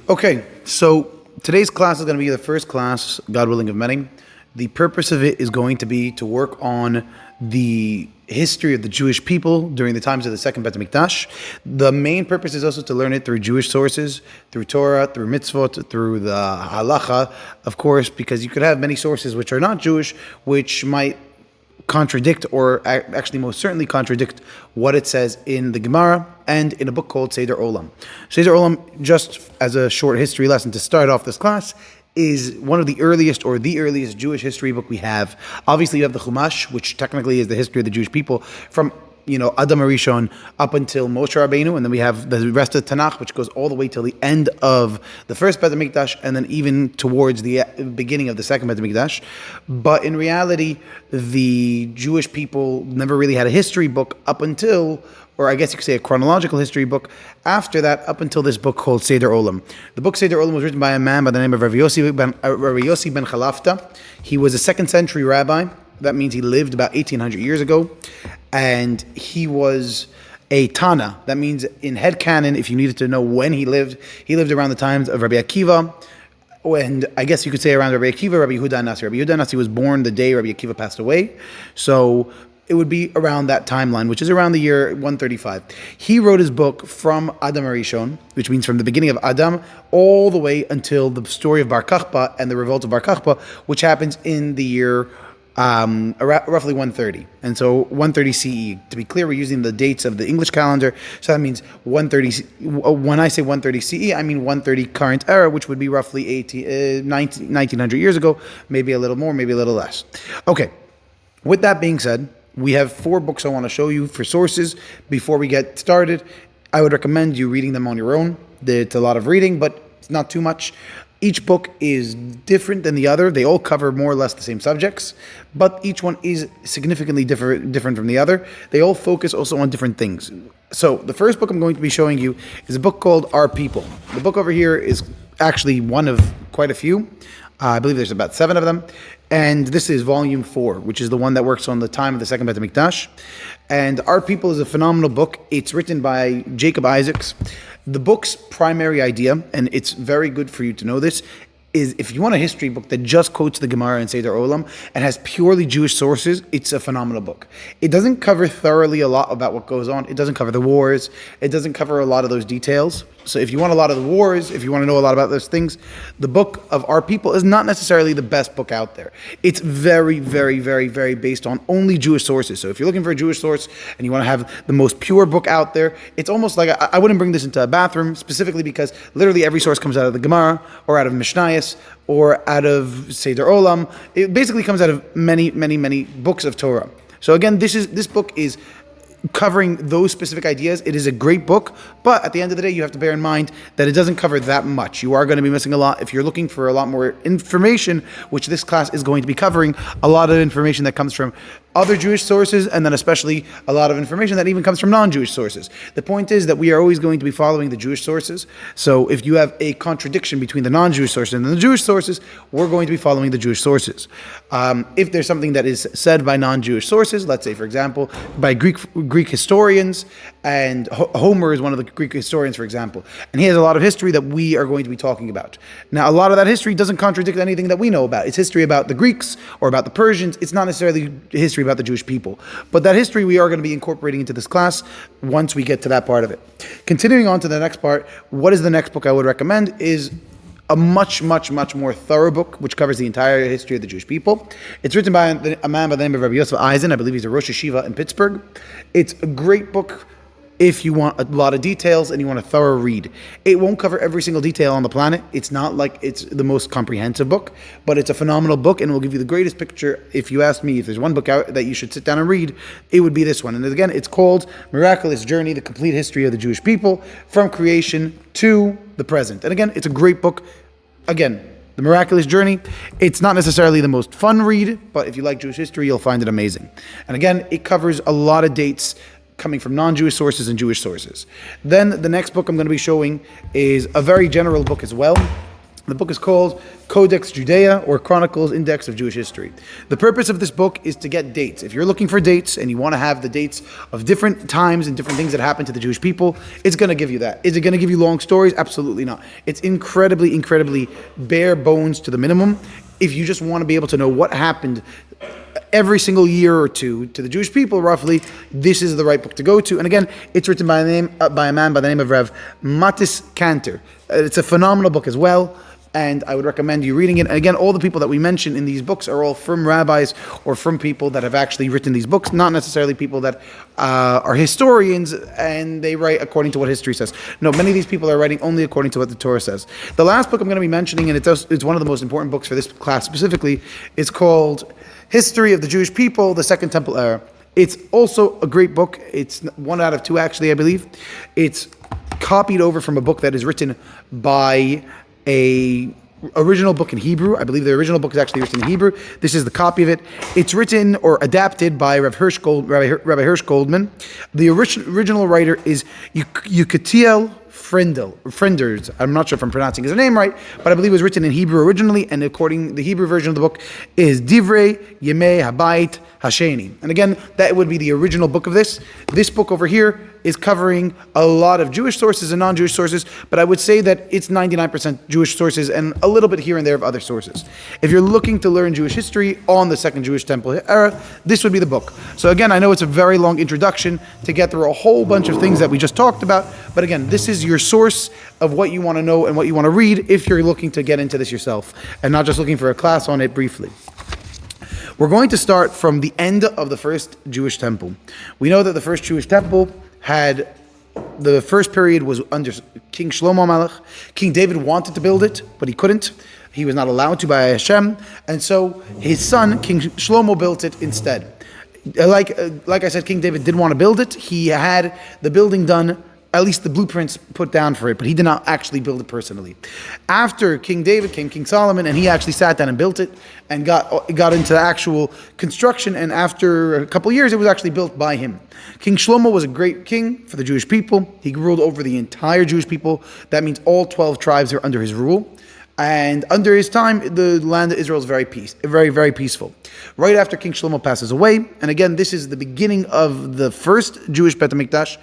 Okay, so today's class is going to be the first class, God willing, of many. The purpose of it is going to be to work on the history of the Jewish people during the times of the second Bait Hamikdash. The main purpose is also to learn it through Jewish sources, through Torah, through mitzvot, through the halacha, of course, because you could have many sources which are not Jewish, which might contradict, or actually most certainly contradict, what it says in the Gemara and in a book called Seder Olam. Seder Olam, just as a short history lesson to start off this class, is one of the earliest or the earliest Jewish history book we have. Obviously, you have the Chumash, which technically is the history of the Jewish people from Adam Arishon up until Moshe Rabbeinu, and then we have the rest of the Tanakh, which goes all the way till the end of the first Beit Hamikdash, and then even towards the beginning of the second Beit Hamikdash. But in reality, the Jewish people never really had a history book up until, or I guess you could say a chronological history book, after that, up until this book called Seder Olam. The book Seder Olam was written by a man by the name of Rabbi Yosef ben Chalafta. He was a 2nd century rabbi. That means he lived about 1800 years ago. And he was a Tana. That means in headcanon, if you needed to know when he lived around the times of Rabbi Akiva. And I guess you could say around Rabbi Akiva, Rabbi Yehuda Nasi. Rabbi Yehuda Nasi was born the day Rabbi Akiva passed away. So it would be around that timeline, which is around the year 135. He wrote his book from Adam Arishon, which means from the beginning of Adam, all the way until the story of Bar Kokhba and the revolt of Bar Kokhba, which happens in the year roughly 130. And so 130 CE. To be clear, we're using the dates of the English calendar. So that means 130. When I say 130 CE, I mean 130 current era, which would be roughly 1900 years ago, maybe a little more, maybe a little less. Okay. With that being said, we have 4 books I want to show you for sources. Before we get started, I would recommend you reading them on your own. It's a lot of reading, but it's not too much. Each book is different than the other. They all cover more or less the same subjects, but each one is significantly different from the other. They all focus also on different things. So the first book I'm going to be showing you is a book called Our People. The book over here is actually one of quite a few. I believe there's about 7 of them. And this is volume 4, which is the one that works on the time of the second Beit Hamikdash. And Our People is a phenomenal book. It's written by Jacob Isaacs. The book's primary idea, and it's very good for you to know this, is if you want a history book that just quotes the Gemara and Seder Olam and has purely Jewish sources, it's a phenomenal book. It doesn't cover thoroughly a lot about what goes on. It doesn't cover the wars. It doesn't cover a lot of those details. So if you want a lot of the wars, if you want to know a lot about those things, the book of Our People is not necessarily the best book out there. It's very, very, very, very based on only Jewish sources. So if you're looking for a Jewish source and you want to have the most pure book out there, it's almost like, I wouldn't bring this into a bathroom specifically because literally every source comes out of the Gemara or out of Mishnayos or out of Seder Olam. It basically comes out of many, many, many books of Torah. So again, this book is covering those specific ideas. It is a great book, but at the end of the day, you have to bear in mind that it doesn't cover that much. You are going to be missing a lot if you're looking for a lot more information, which this class is going to be covering a lot of information that comes from other Jewish sources, and then especially a lot of information that even comes from non-Jewish sources. The point is that we are always going to be following the Jewish sources. So if you have a contradiction between the non-Jewish sources and the Jewish sources, we're going to be following the Jewish sources. If there's something that is said by non-Jewish sources, let's say, for example, by Greek historians, and Homer is one of the Greek historians, for example, and he has a lot of history that we are going to be talking about. Now, a lot of that history doesn't contradict anything that we know about. It's history about the Greeks or about the Persians. It's not necessarily history about the Jewish people. But that history we are going to be incorporating into this class once we get to that part of it. Continuing on to the next part, what is the next book I would recommend is a much, much, much more thorough book, which covers the entire history of the Jewish people. It's written by a man by the name of Rabbi Yosef Eisen. I believe he's a Rosh Yeshiva in Pittsburgh. It's a great book if you want a lot of details and you want a thorough read. It won't cover every single detail on the planet. It's not like it's the most comprehensive book, but it's a phenomenal book and will give you the greatest picture. If you ask me if there's one book out that you should sit down and read, it would be this one. And again, it's called Miraculous Journey, the Complete History of the Jewish People from Creation to the Present. And again, it's a great book. Again, The Miraculous Journey. It's not necessarily the most fun read, but if you like Jewish history, you'll find it amazing. And again, it covers a lot of dates coming from non-Jewish sources and Jewish sources. Then the next book I'm going to be showing is a very general book as well. The book is called Codex Judea, or Chronicles Index of Jewish History. The purpose of this book is to get dates. If you're looking for dates and you want to have the dates of different times and different things that happened to the Jewish people, it's going to give you that. Is it going to give you long stories? Absolutely not. It's incredibly, incredibly bare bones to the minimum. If you just want to be able to know what happened every single year or two to the Jewish people, roughly, this is the right book to go to. And again, it's written by a man by the name of Rav Matis Cantor. It's a phenomenal book as well, and I would recommend you reading it. And again, all the people that we mention in these books are all from rabbis or from people that have actually written these books, not necessarily people that are historians and they write according to what history says. No, many of these people are writing only according to what the Torah says. The last book I'm going to be mentioning, and it's one of the most important books for this class specifically, is called History of the Jewish People, the Second Temple Era. It's also a great book. It's 1 out of 2, actually, I believe. It's copied over from a book that is written by a original book in Hebrew. I believe the original book is actually written in Hebrew. This is the copy of it. It's written or adapted by Rabbi Hirsch Goldman. The original writer is Yukatiel Frienders. I'm not sure if I'm pronouncing his name right, but I believe it was written in Hebrew originally, and according the Hebrew version of the book is Divrei Yemei Habayit Hasheni. And again, that would be the original book of this. This book over here is covering a lot of Jewish sources and non-Jewish sources, but I would say that it's 99% Jewish sources and a little bit here and there of other sources. If you're looking to learn Jewish history on the Second Jewish Temple era, this would be the book. So again, I know it's a very long introduction to get through a whole bunch of things that we just talked about, but again, this is your source of what you want to know and what you want to read if you're looking to get into this yourself and not just looking for a class on it briefly. We're going to start from the end of the first Jewish temple. We know that the first Jewish temple the first period was under King Shlomo HaMelech. King David wanted to build it, but he couldn't. He was not allowed to by Hashem, and so his son, King Shlomo, built it instead. Like I said, King David did want to build it. He had the building done, at least the blueprints put down for it, but he did not actually build it personally. After King David came King Solomon, and he actually sat down and built it and got into the actual construction, and after a couple years, it was actually built by him. King Shlomo was a great king for the Jewish people. He ruled over the entire Jewish people. That means all 12 tribes are under his rule. And under his time, the land of Israel is very, very peaceful. Right after King Shlomo passes away, and again, this is the beginning of the first Jewish Bait Hamikdash.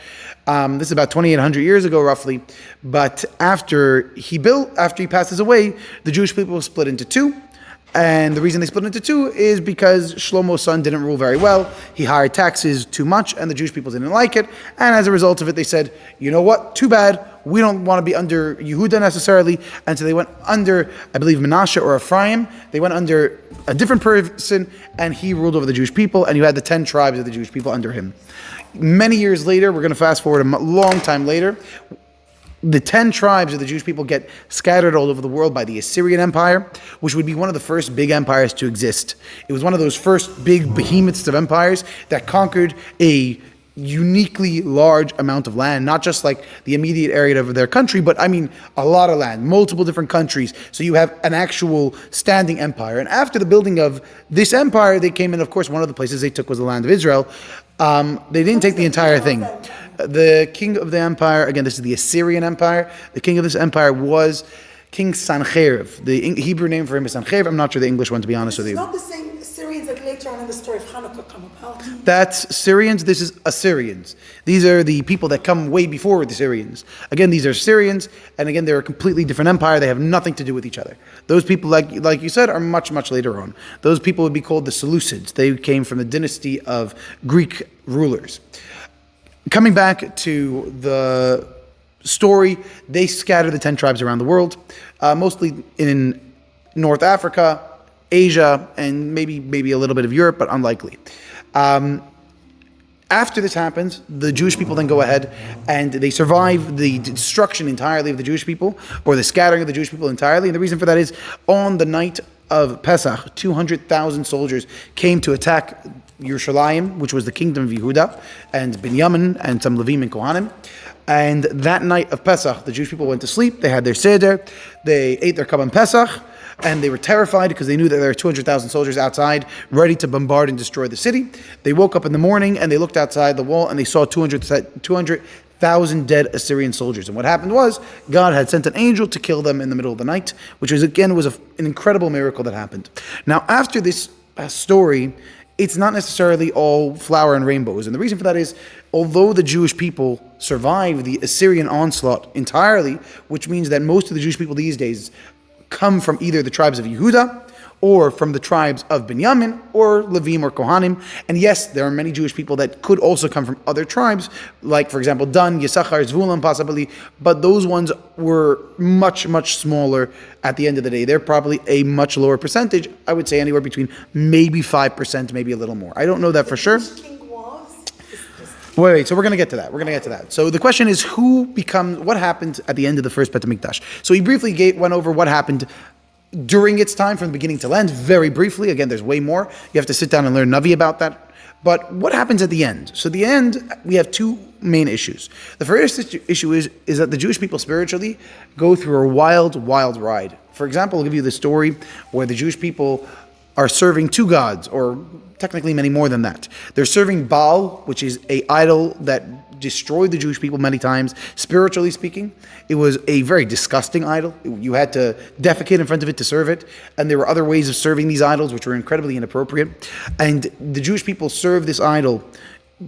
This is about 2,800 years ago, roughly. But after he passes away, the Jewish people were split into two. And the reason they split into two is because Shlomo's son didn't rule very well. He hired taxes too much, and the Jewish people didn't like it. And as a result of it, they said, you know what, too bad. We don't want to be under Yehuda necessarily. And so they went under, I believe, Menashe or Ephraim. They went under a different person, and he ruled over the Jewish people, and you had the 10 tribes of the Jewish people under him. Many years later, we're going to fast forward a long time later, the 10 tribes of the Jewish people get scattered all over the world by the Assyrian Empire, which would be one of the first big empires to exist. It was one of those first big behemoths of empires that conquered a uniquely large amount of land, not just like the immediate area of their country, but I mean a lot of land, multiple different countries. So you have an actual standing empire. And after the building of this empire, they came in, of course, one of the places they took was the land of Israel. They didn't take the entire thing. The king of the empire, again, this is the Assyrian Empire. The king of this empire was King Sancherib. The Hebrew name for him is Sancherib. I'm not sure the English one, to be honest with you. It's not the same Assyrians that later on in the story of Hanukkah come about. That's Syrians. This is Assyrians. These are the people that come way before the Syrians. Again, these are Syrians, and again, they're a completely different empire. They have nothing to do with each other. Those people, like you said, are much, much later on. Those people would be called the Seleucids. They came from the dynasty of Greek rulers. Coming back to the story, they scattered the 10 tribes around the world, mostly in North Africa, Asia, and maybe a little bit of Europe, but unlikely. After this happens, the Jewish people then go ahead and they survive the destruction entirely of the Jewish people, or the scattering of the Jewish people entirely. And the reason for that is, on the night of Pesach, 200,000 soldiers came to attack Yerushalayim, which was the kingdom of Yehuda, and Binyamin, and some Levim and Kohanim. And that night of Pesach, the Jewish people went to sleep. They had their seder, they ate their Kabban Pesach, and they were terrified because they knew that there were 200,000 soldiers outside ready to bombard and destroy the city. They woke up in the morning and they looked outside the wall and they saw 200,000 1,000 dead Assyrian soldiers. And what happened was God had sent an angel to kill them in the middle of the night, which was an incredible miracle that happened. Now, after this story, it's not necessarily all flower and rainbows. And the reason for that is, although the Jewish people survived the Assyrian onslaught entirely, which means that most of the Jewish people these days come from either the tribes of Yehuda or from the tribes of Binyamin or Levim or Kohanim. And yes, there are many Jewish people that could also come from other tribes, like, for example, Dan, Yisachar, Zvulun, possibly, but those ones were much, much smaller at the end of the day. They're probably a much lower percentage. I would say anywhere between maybe 5%, maybe a little more. I don't know that for sure. Wait, so we're going to get to that. So the question is, what happened at the end of the first Beit Hamikdash? So he briefly went over what happened during its time from the beginning to end, very briefly. Again, there's way more. You have to sit down and learn Navi about that. But what happens at the end? So the end, we have two main issues. The first issue is that the Jewish people spiritually go through a wild, wild ride. For example, I'll give you the story where the Jewish people are serving two gods, or technically many more than that. They're serving Baal, which is an idol that destroyed the Jewish people many times, spiritually speaking. It was a very disgusting idol. You had to defecate in front of it to serve it. And there were other ways of serving these idols which were incredibly inappropriate. And the Jewish people served this idol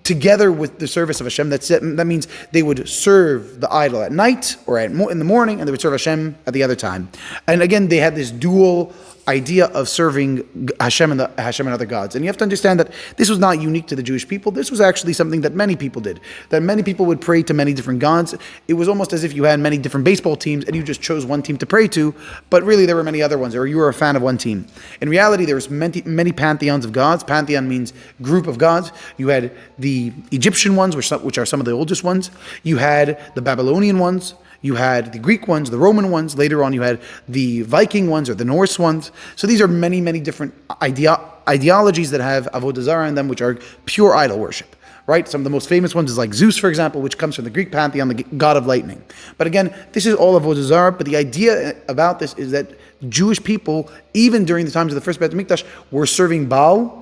together with the service of Hashem. That means they would serve the idol at night or in the morning, and they would serve Hashem at the other time. And again, they had this dual idea of serving Hashem and other gods. And you have to understand that this was not unique to the Jewish people. This was actually something that many people did. That many people would pray to many different gods. It was almost as if you had many different baseball teams and you just chose one team to pray to, but really there were many other ones, or you were a fan of one team. In reality, there was many pantheons of gods. Pantheon means group of gods. You had the Egyptian ones, which are some of the oldest ones. You had the Babylonian ones. You had the Greek ones, the Roman ones. Later on, you had the Viking ones or the Norse ones. So these are many, many different ideologies that have Avodah Zarah in them, which are pure idol worship, right? Some of the most famous ones is like Zeus, for example, which comes from the Greek pantheon, the god of lightning. But again, this is all Avodah Zarah. But the idea about this is that Jewish people, even during the times of the first Beit Hamikdash, were serving Baal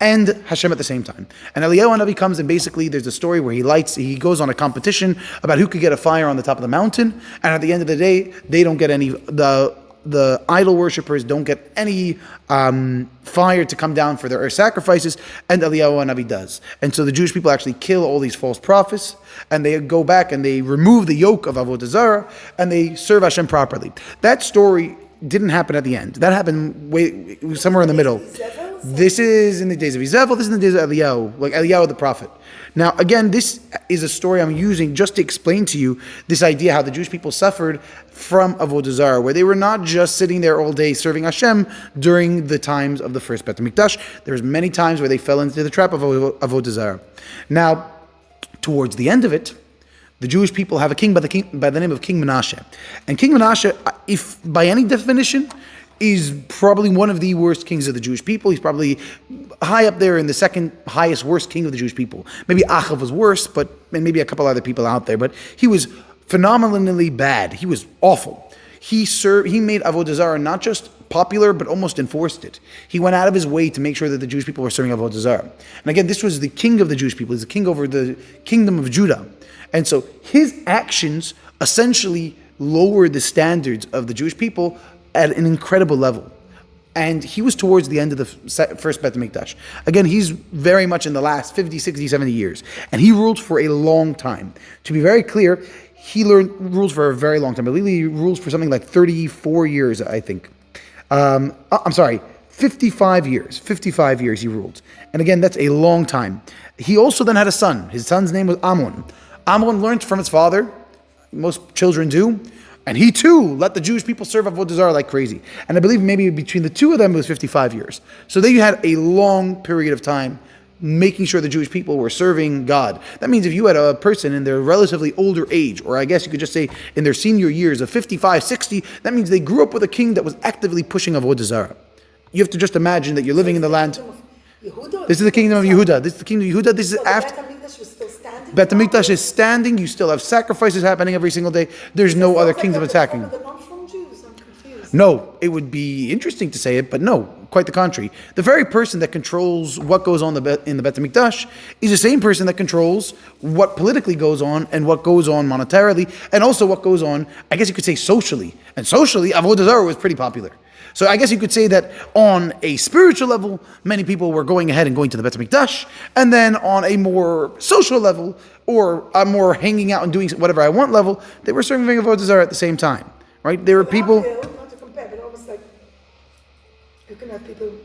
and Hashem at the same time. And Eliyahu HaNavi comes, and basically there's a story where he goes on a competition about who could get a fire on the top of the mountain, and at the end of the day, they don't get any, the idol worshippers don't get any fire to come down for their sacrifices, and Eliyahu HaNavi does. And so the Jewish people actually kill all these false prophets, and they go back and they remove the yoke of Avodah Zarah, and they serve Hashem properly. That story didn't happen at the end. That happened somewhere in the middle. This is in the days of Izebel, this is in the days of Eliyahu, like Eliyahu the prophet. Now, again, this is a story I'm using just to explain to you this idea how the Jewish people suffered from Avodah Zarah, where they were not just sitting there all day serving Hashem during the times of the first Beit Hamikdash. There's many times where they fell into the trap of Avodah Zarah. Now, towards the end of it, the Jewish people have a king by the name of King Menashe. And King Menashe, if by any definition, is probably one of the worst kings of the Jewish people. He's probably high up there in the second highest worst king of the Jewish people. Maybe Achav was worse, and maybe a couple other people out there, but he was phenomenally bad. He was awful. He made Avodah Zarah not just popular, but almost enforced it. He went out of his way to make sure that the Jewish people were serving Avodah Zarah. And again, this was the king of the Jewish people. He's the king over the kingdom of Judah. And so his actions essentially lowered the standards of the Jewish people at an incredible level. And he was towards the end of the first Beit Hamikdash. Again, he's very much in the last 50, 60, 70 years. And he ruled for a long time. To be very clear, he rules for a very long time. I believe he rules for something like 34 years, I think. 55 years. 55 years he ruled. And again, that's a long time. He also then had a son. His son's name was Ammon. Ammon learned from his father. Most children do. And he too let the Jewish people serve Avodah Zarah like crazy. And I believe maybe between the two of them it was 55 years. So they had a long period of time making sure the Jewish people were serving God. That means if you had a person in their relatively older age, or I guess you could just say in their senior years of 55, 60, that means they grew up with a king that was actively pushing Avodah Zarah. You have to just imagine that you're living in the land. This is the kingdom of Yehuda. This is the kingdom of Yehuda. This is after. Beit Hamikdash is standing. You still have sacrifices happening every single day. There's no other kingdom attacking. No, it would be interesting to say it, but no, quite the contrary. The very person that controls what goes on in the Beit Hamikdash is the same person that controls what politically goes on and what goes on monetarily, and also what goes on, I guess you could say, socially. And socially, Avodah Zarah was pretty popular. So I guess you could say that on a spiritual level, many people were going ahead and going to the Beit Hamikdash, and then on a more social level, or a more hanging out and doing whatever I want level, they were serving Avodah Zarah at the same time, right? There were people... Not to compare, but almost like you can have people who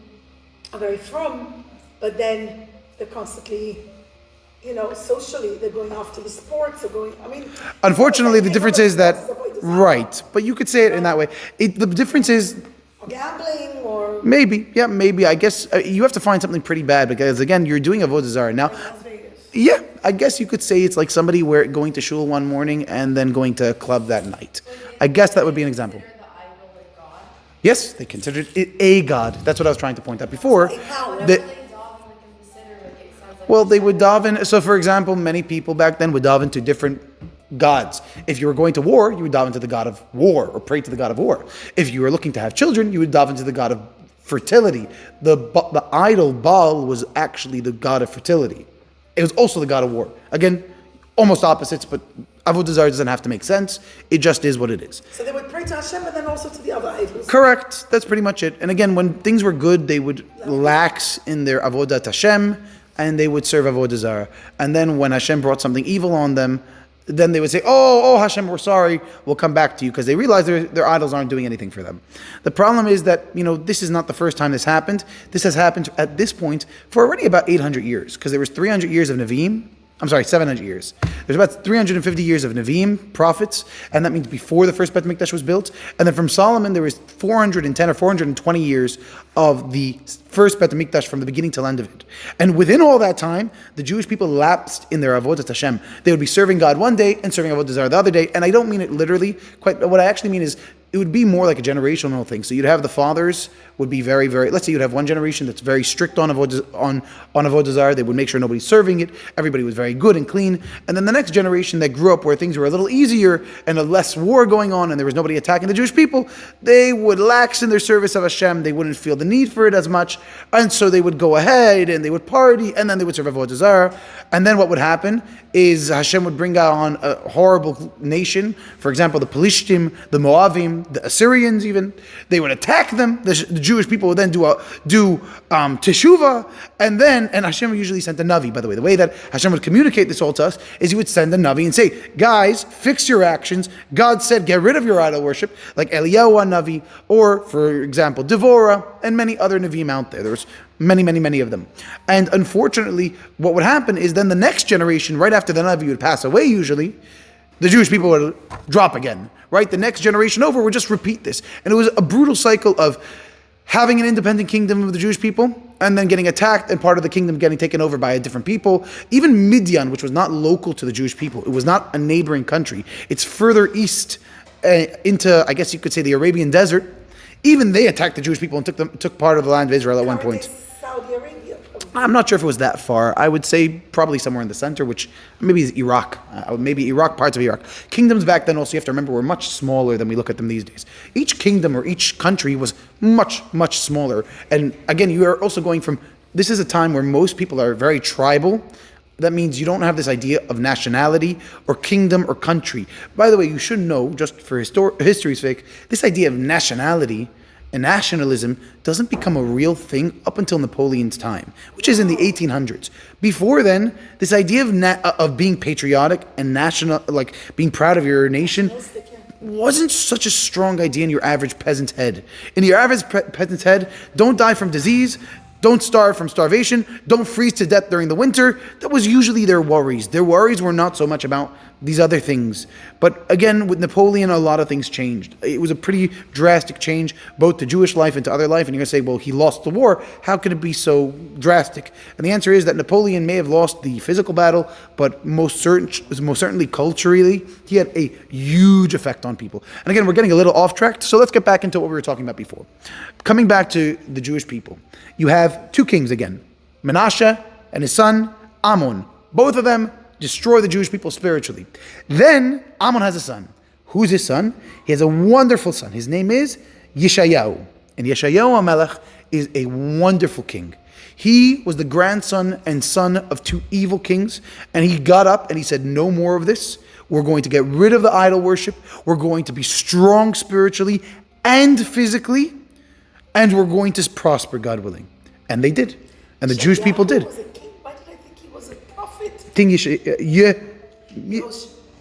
are very from, but then they're constantly, socially, they're going after the sports, they're going, Unfortunately, the difference is that... Right, but you could say it in that way. The difference is... Gambling or maybe. I guess you have to find something pretty bad, because again, you're doing Avodah Zarah now. Yeah, I guess you could say it's like somebody going to shul one morning and then going to a club that night. I guess that would be an example. Yes, they considered it a god. That's what I was trying to point out before. Well, they would daven. So, for example, many people back then would daven to different gods. If you were going to war, you would daven to the god of war or pray to the god of war. If you were looking to have children, you would daven to the god of fertility. The idol Baal was actually the god of fertility. It was also the god of war. Again, almost opposites, but Avodah Zarah doesn't have to make sense. It just is what it is. So they would pray to Hashem and then also to the other idols. Correct. That's pretty much it. And again, when things were good, they would lax in their Avodat Hashem, and they would serve Avodah Zarah. And then when Hashem brought something evil on them, then they would say, oh Hashem, we're sorry, we'll come back to you, because they realize their idols aren't doing anything for them. The problem is that, this is not the first time this happened. This has happened at this point for already about 800 years, because there was 300 years of Nevi'im. 700 years. There's about 350 years of Nevi'im, prophets, and that means before the first Beit Hamikdash was built. And then from Solomon, there was 410 or 420 years of the first Beit Hamikdash from the beginning till end of it. And within all that time, the Jewish people lapsed in their Avodat Hashem. They would be serving God one day and serving Avodah Zarah the other day. And I don't mean it literally. What I actually mean is, it would be more like a generational thing. So you'd have the fathers would be very, very, let's say you'd have one generation that's very strict on Avodah Zarah. They would make sure nobody's serving it. Everybody was very good and clean. And then the next generation that grew up where things were a little easier and a less war going on and there was nobody attacking the Jewish people, they would lax in their service of Hashem. They wouldn't feel the need for it as much. And so they would go ahead and they would party and then they would serve Avodah Zarah. And then what would happen is Hashem would bring on a horrible nation. For example, the Pelishtim, the Moavim, the Assyrians even. They would attack them. The Jewish people would then do teshuvah, and Hashem usually sent a Navi. By the way that Hashem would communicate this all to us is He would send a Navi and say, guys, fix your actions. God said, get rid of your idol worship, like Eliyahu Navi, or for example, Devorah, and many other Nevi'im out there. There was many of them. And unfortunately, what would happen is then the next generation, right after the Navi would pass away usually, the Jewish people would drop again, right? The next generation over would just repeat this. And it was a brutal cycle of having an independent kingdom of the Jewish people and then getting attacked and part of the kingdom getting taken over by a different people. Even Midian, which was not local to the Jewish people, it was not a neighboring country. It's further east into, I guess you could say, the Arabian desert. Even they attacked the Jewish people and took part of the land of Israel at one point. Saudi Arabia. I'm not sure if it was that far. I would say probably somewhere in the center, which maybe is Iraq. Maybe Iraq, parts of Iraq. Kingdoms back then also, you have to remember, were much smaller than we look at them these days. Each kingdom or each country was much smaller. And again, you are also going from, this is a time where most people are very tribal. That means you don't have this idea of nationality or kingdom or country. By the way, you should know, just for history's sake, this idea of nationality and nationalism doesn't become a real thing up until Napoleon's time, which is in the 1800s. Before then, this idea of being patriotic and national, like being proud of your nation, wasn't such a strong idea in your average peasant's head. In your average peasant's head, don't die from disease, don't starve from starvation, don't freeze to death during the winter. That was usually their worries. Their worries were not so much about these other things. But again, with Napoleon, a lot of things changed. It was a pretty drastic change, both to Jewish life and to other life. And you're going to say, well, he lost the war. How can it be so drastic? And the answer is that Napoleon may have lost the physical battle, but most certainly culturally, he had a huge effect on people. And again, we're getting a little off track, so let's get back into what we were talking about before. Coming back to the Jewish people, you have two kings again, Menashe and his son, Ammon. Both of them destroy the Jewish people spiritually. Then Ammon has a son. Who's his son? He has a wonderful son. His name is Yeshayahu. And Yeshayahu HaMelech is a wonderful king. He was the grandson and son of two evil kings, and he got up and he said, no more of this. We're going to get rid of the idol worship. We're going to be strong spiritually and physically, and we're going to prosper, God willing. And they did. And the Jewish people did. Was a king. Why did I think he was a prophet? King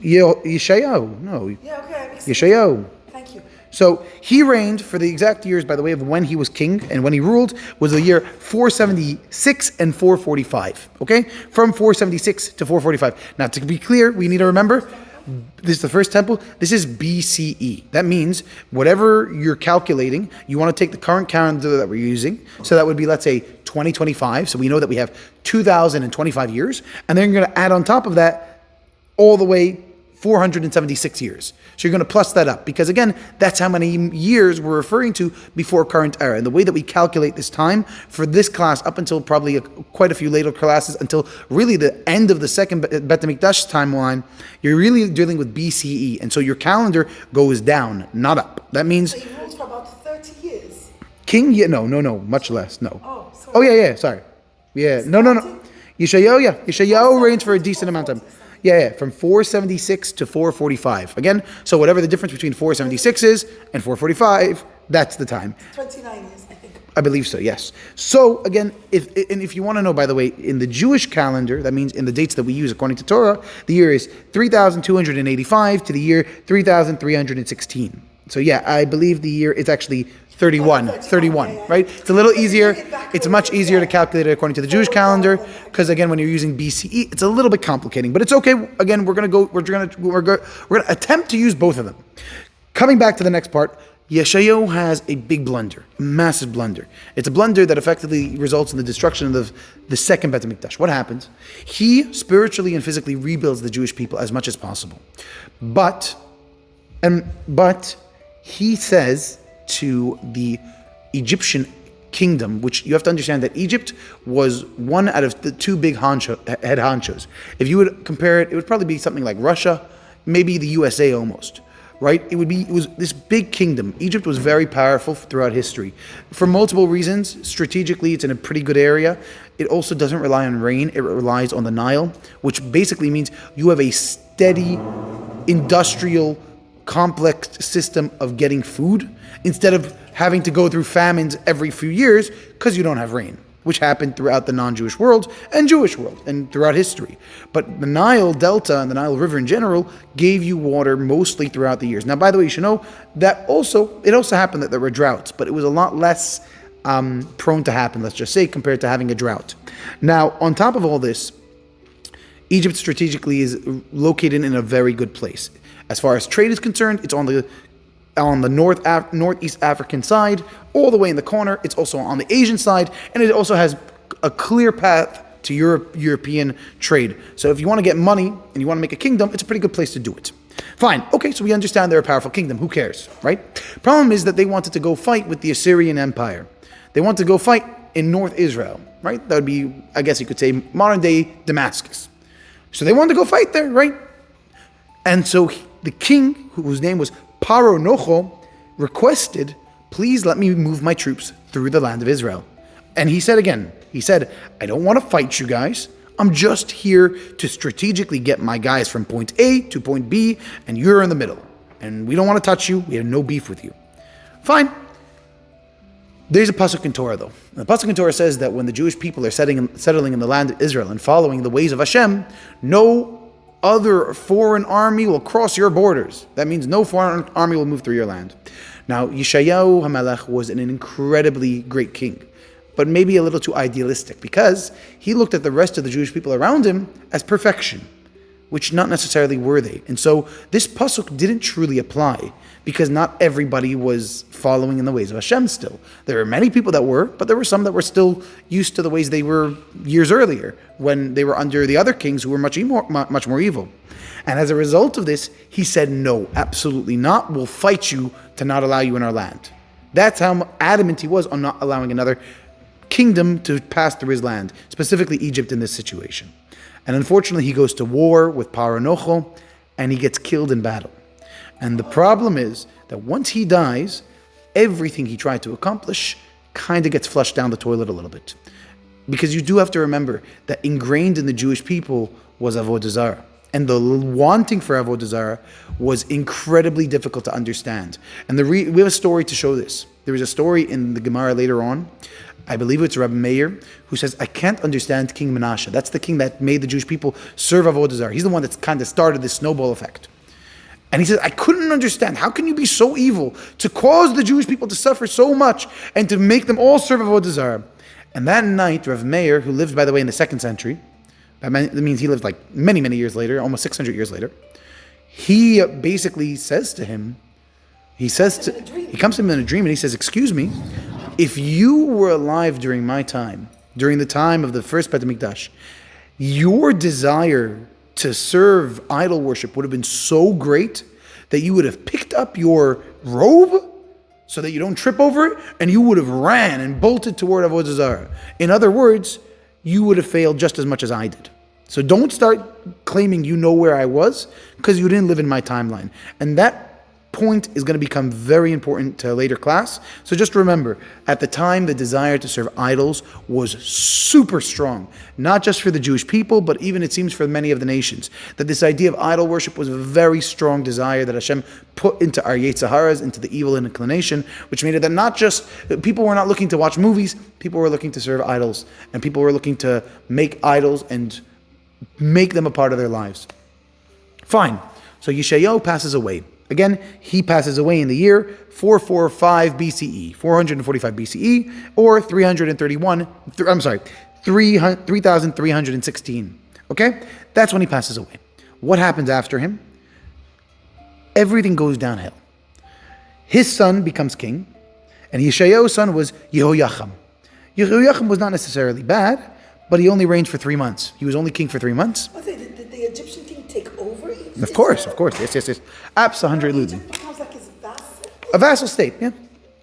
Yeshayahu. No. Yeah, okay. Yeshayahu. Thank you. So he reigned for the exact years, by the way, of when he was king and when he ruled was the year 476 and 445. Okay? From 476 to 445. Now, to be clear, we need to remember, this is the first temple. This is BCE. That means whatever you're calculating, you want to take the current calendar that we're using. So that would be, let's say, 2025. So we know that we have 2025 years. And then you're going to add on top of that all the way 476 years. So you're going to plus that up because, again, that's how many years we're referring to before current era. And the way that we calculate this time for this class up until probably quite a few later classes, until really the end of the second Bait Hamikdash timeline, you're really dealing with BCE. And so your calendar goes down, not up. That means... So he ruled for about 30 years. King? Yeah, no, much less, no. Oh, sorry. Oh, yeah, sorry. Yeah, no. Yeshayahu reigns for a decent amount of time. Yeah, from 476 to 445. Again, so whatever the difference between 476 is and 445, that's the time. 29 years, I think. I believe so, yes. So again, if you want to know, by the way, in the Jewish calendar, that means in the dates that we use according to Torah, the year is 3,285 to the year 3,316. So yeah, I believe the year is actually 31, right? It's a little eeasier. It's much easier to calculate it according to the Jewish calendar because, again, when you're using BCE, it's a little bit complicating, but it's okay. Again, we're going to attempt to use both of them. Coming back to the next part, Yeshayahu has a big blunder, a massive blunder. It's a blunder that effectively results in the destruction of the second Beit Hamikdash. What happens? He spiritually and physically rebuilds the Jewish people as much as possible, but he says to the Egyptian kingdom, which you have to understand that Egypt was one out of the two big head honchos. If you would compare it, it would probably be something like Russia, maybe the USA almost, right? It was this big kingdom. Egypt was very powerful throughout history for multiple reasons. Strategically, it's in a pretty good area. It also doesn't rely on rain. It relies on the Nile, which basically means you have a steady industrial complex system of getting food instead of having to go through famines every few years because you don't have rain, which happened throughout the non-Jewish world and Jewish world and throughout history. But the Nile Delta and the Nile River in general gave you water mostly throughout the years. Now, by the way, you should know that it also happened that there were droughts, but it was a lot less prone to happen, let's just say, compared to having a drought. Now, on top of all this, Egypt strategically is located in a very good place. As far as trade is concerned, it's on the northeast African side, all the way in the corner. It's also on the Asian side, and it also has a clear path to European trade. So if you want to get money and you want to make a kingdom, it's a pretty good place to do it. Fine. Okay, so we understand they're a powerful kingdom. Who cares, right? Problem is that they wanted to go fight with the Assyrian Empire. They wanted to go fight in North Israel, right? That would be, I guess you could say, modern-day Damascus. So they wanted to go fight there, right? And so the king, whose name was Paro Nocho, requested, please let me move my troops through the land of Israel. And he said, I don't want to fight you guys. I'm just here to strategically get my guys from point A to point B, and you're in the middle. And we don't want to touch you. We have no beef with you. Fine. There's a pasuk in Torah, though. And the pasuk in Torah says that when the Jewish people are settling in the land of Israel and following the ways of Hashem, no other foreign army will cross your borders. That means no foreign army will move through your land. Now, Yeshayahu HaMelech was an incredibly great king, but maybe a little too idealistic because he looked at the rest of the Jewish people around him as perfection, which not necessarily were they. And so this pasuk didn't truly apply because not everybody was following in the ways of Hashem still. There were many people that were, but there were some that were still used to the ways they were years earlier when they were under the other kings who were much more evil. And as a result of this, he said, no, absolutely not. We'll fight you to not allow you in our land. That's how adamant he was on not allowing another kingdom to pass through his land, specifically Egypt in this situation. And unfortunately, he goes to war with Paro Nocho, and he gets killed in battle. And the problem is that once he dies, everything he tried to accomplish kind of gets flushed down the toilet a little bit. Because you do have to remember that ingrained in the Jewish people was Avodah Zarah. And the wanting for Avodah Zarah was incredibly difficult to understand. And we have a story to show this. There is a story in the Gemara later on. I believe it's Rabbi Meir, who says, I can't understand King Menashe. That's the king that made the Jewish people serve Avodah Zarah. He's the one that's kind of started this snowball effect. And he says, I couldn't understand. How can you be so evil to cause the Jewish people to suffer so much and to make them all serve Avodah Zarah? And that night, Rav Meir, who lived, by the way, in the 2nd century, that means he lived like many, many years later, almost 600 years later, he basically says to him, he comes to him in a dream and he says, excuse me, if you were alive during my time, during the time of the first Bait Hamikdash, your desire to serve idol worship would have been so great that you would have picked up your robe so that you don't trip over it, and you would have ran and bolted toward Avodah Zarah. In other words, you would have failed just as much as I did. So don't start claiming you know where I was, because you didn't live in my timeline. And that point is going to become very important to a later class. So just remember, at the time, the desire to serve idols was super strong, not just for the Jewish people, but even it seems for many of the nations. That this idea of idol worship was a very strong desire that Hashem put into our Yetzer Haras, into the evil inclination, which made it that not just, people were not looking to watch movies, people were looking to serve idols, and people were looking to make idols and make them a part of their lives. Fine. So Yeshayahu passes away. Again, he passes away in the year 445 BCE, 445 BCE, or 3,316. Okay? That's when he passes away. What happens after him? Everything goes downhill. His son becomes king, and Yeshayahu's son was Yehoyacham. Yehoyacham was not necessarily bad, but he only reigned for 3 months. He was only king for 3 months. Did the Egyptian king take over Egypt? Of course. Yes. Absolutely. Egypt becomes like his vassal? A vassal state, yeah.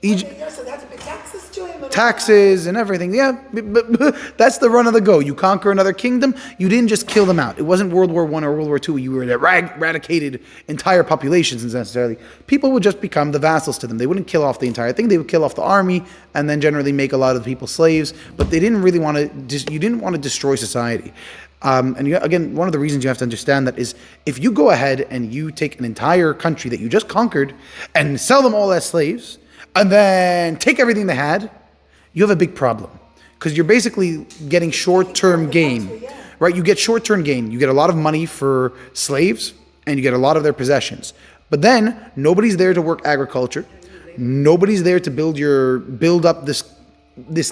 Egypt. Okay, so they have to pay taxes to him? Taxes and everything, yeah. But that's the run of the go. You conquer another kingdom, you didn't just kill them out. It wasn't World War I or World War II. You were eradicated entire populations necessarily. People would just become the vassals to them. They wouldn't kill off the entire thing. They would kill off the army and then generally make a lot of the people slaves. But they didn't really want to, you didn't want to destroy society. Again, one of the reasons you have to understand that is if you go ahead and you take an entire country that you just conquered and sell them all as slaves and then take everything they had, you have a big problem because you're basically getting short-term gain, right? You get short-term gain. You get a lot of money for slaves and you get a lot of their possessions. But then nobody's there to work agriculture. Nobody's there to build up this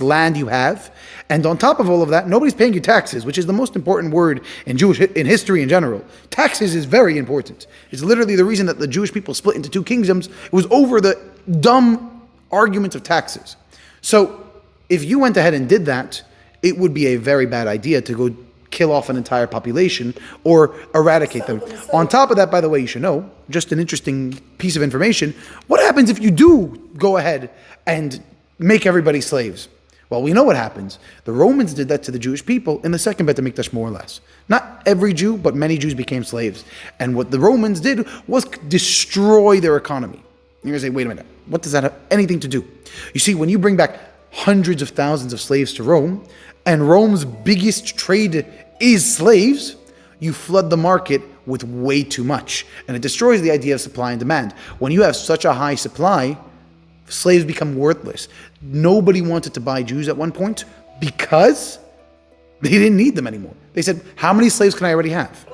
land you have, and on top of all of that, nobody's paying you taxes, which is the most important word in history in general. Taxes is very important. It's literally the reason that the Jewish people split into 2 kingdoms. It was over the dumb argument of taxes. So if you went ahead and did that, it would be a very bad idea to go kill off an entire population or eradicate them. On top of that, by the way, you should know, just an interesting piece of information, what happens if you do go ahead and make everybody slaves? Well, we know what happens. The Romans did that to the Jewish people in the second Beit Hamikdash, more or less. Not every Jew, but many Jews became slaves. And what the Romans did was destroy their economy. You're going to say, wait a minute, what does that have anything to do? You see, when you bring back hundreds of thousands of slaves to Rome, and Rome's biggest trade is slaves, you flood the market with way too much. And it destroys the idea of supply and demand. When you have such a high supply, slaves become worthless. Nobody wanted to buy Jews at one point because they didn't need them anymore. They said, how many slaves can I already have?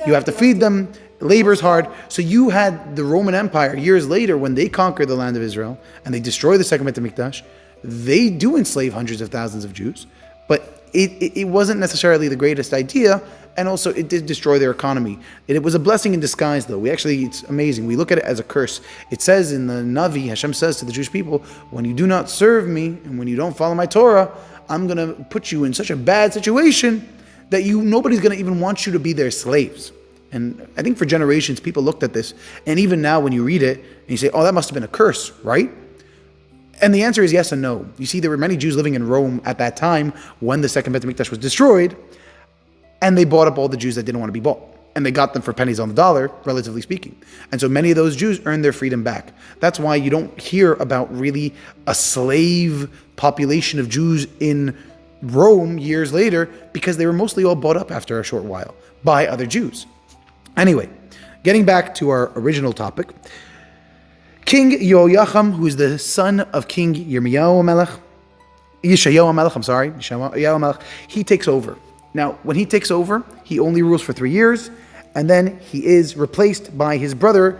You have to feed them. Labor's hard. So you had the Roman Empire years later when they conquered the land of Israel and they destroyed the second Beit Hamikdash. They do enslave hundreds of thousands of Jews, but it wasn't necessarily the greatest idea, and also it did destroy their economy. It was a blessing in disguise, though. It's amazing. We look at it as a curse. It says in the Navi, Hashem says to the Jewish people, when you do not serve me and when you don't follow my Torah, I'm going to put you in such a bad situation that nobody's going to even want you to be their slaves. And I think for generations, people looked at this, and even now when you read it, and you say, oh, that must have been a curse, right? And the answer is yes and no. You see, there were many Jews living in Rome at that time when the second Beit Hamikdash was destroyed, and they bought up all the Jews that didn't want to be bought. and they got them for pennies on the dollar, relatively speaking. And so many of those Jews earned their freedom back. That's why you don't hear about really a slave population of Jews in Rome years later, because they were mostly all bought up after a short while by other Jews. Anyway, getting back to our original topic, King Yehoiachim, who is the son of King Yeshayahu HaMelech, he takes over. Now, when he takes over, he only rules for 3 years, and then he is replaced by his brother,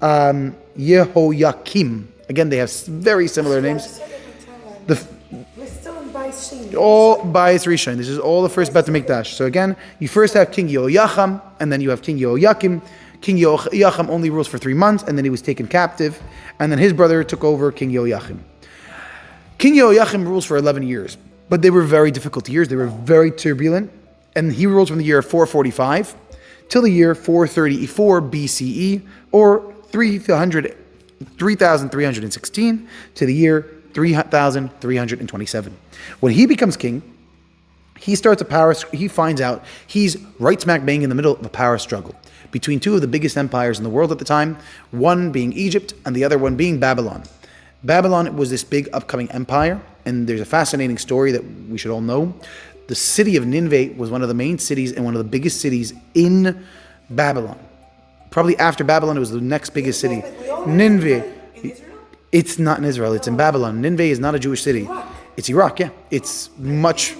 Yehoiakim. Again, they have very similar names. We're still in Bais Shin. All Bais Rishon. This is all the first Bait Hamikdash. So again, you first have King Yehoiachim, and then you have King Yehoiakim. King Yehoiachim only rules for 3 months, and then he was taken captive, and then his brother took over, King Yehoiachim. King Yehoiachim rules for 11 years, but they were very difficult years. They were very turbulent, and he rules from the year 445 till the year 434 BCE, or 3,316 to the year 3,327. When he becomes king, he finds out he's right smack bang in the middle of a power struggle between two of the biggest empires in the world at the time, one being Egypt and the other one being Babylon. Babylon was this big upcoming empire, and there's a fascinating story that we should all know. The city of Nineveh was one of the main cities and one of the biggest cities in Babylon. Probably after Babylon, it was the next biggest city. Nineveh. It's not in Israel, it's in Babylon. Nineveh is not a Jewish city. It's Iraq, yeah. It's much...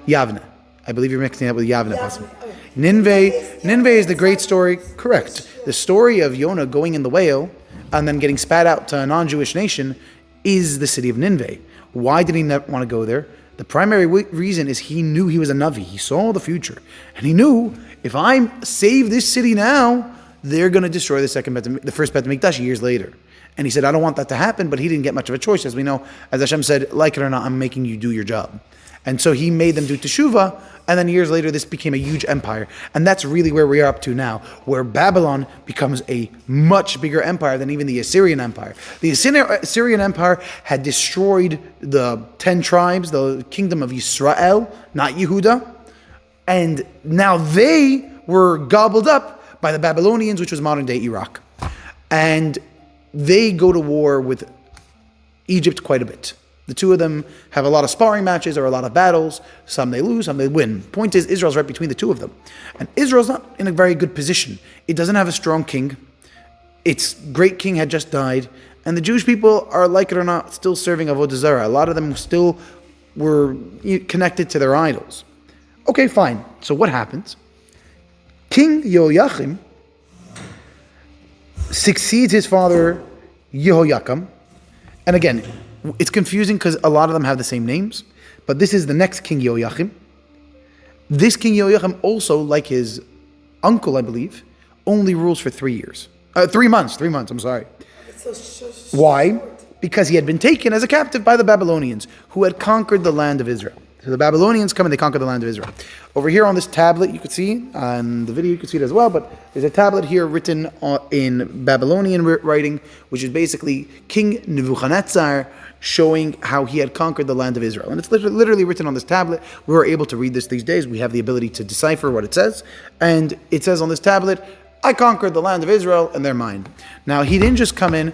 Yavne. I believe you're mixing it up with Yavne, possibly. Nineveh is the great story. Correct. The story of Yonah going in the whale and then getting spat out to a non-Jewish nation is the city of Nineveh. Why did he not want to go there? The primary reason is he knew he was a Navi. He saw the future. And he knew, if I save this city now, they're going to destroy the first Beit Hamikdash years later. And he said, I don't want that to happen, but he didn't get much of a choice. As we know, as Hashem said, like it or not, I'm making you do your job. And so he made them do teshuvah, and then years later, this became a huge empire. And that's really where we are up to now, where Babylon becomes a much bigger empire than even the Assyrian Empire. The Assyrian Empire had destroyed the 10 tribes, the kingdom of Israel, not Yehuda, and now they were gobbled up by the Babylonians, which was modern-day Iraq. And they go to war with Egypt quite a bit. The two of them have a lot of sparring matches or a lot of battles. Some they lose, some they win. Point is, Israel's right between the two of them. And Israel's not in a very good position. It doesn't have a strong king. Its great king had just died. And the Jewish people are, like it or not, still serving Avodah Zarah. A lot of them still were connected to their idols. Okay, fine. So what happens? King Yehoiachim succeeds his father Yehoiakim. And again, it's confusing because a lot of them have the same names, but this is the next King Yehoiachim. This King Yehoiachim also, like his uncle, I believe, only rules for 3 years. 3 months, I'm sorry. Why? Because he had been taken as a captive by the Babylonians, who had conquered the land of Israel. So the Babylonians come and they conquer the land of Israel. Over here on this tablet, you could see, on the video you could see it as well, but there's a tablet here written in Babylonian writing, which is basically King Nebuchadnezzar showing how he had conquered the land of Israel. And it's literally written on this tablet. We were able to read this these days. We have the ability to decipher what it says. And it says on this tablet, I conquered the land of Israel and they're mine. Now, he didn't just come in,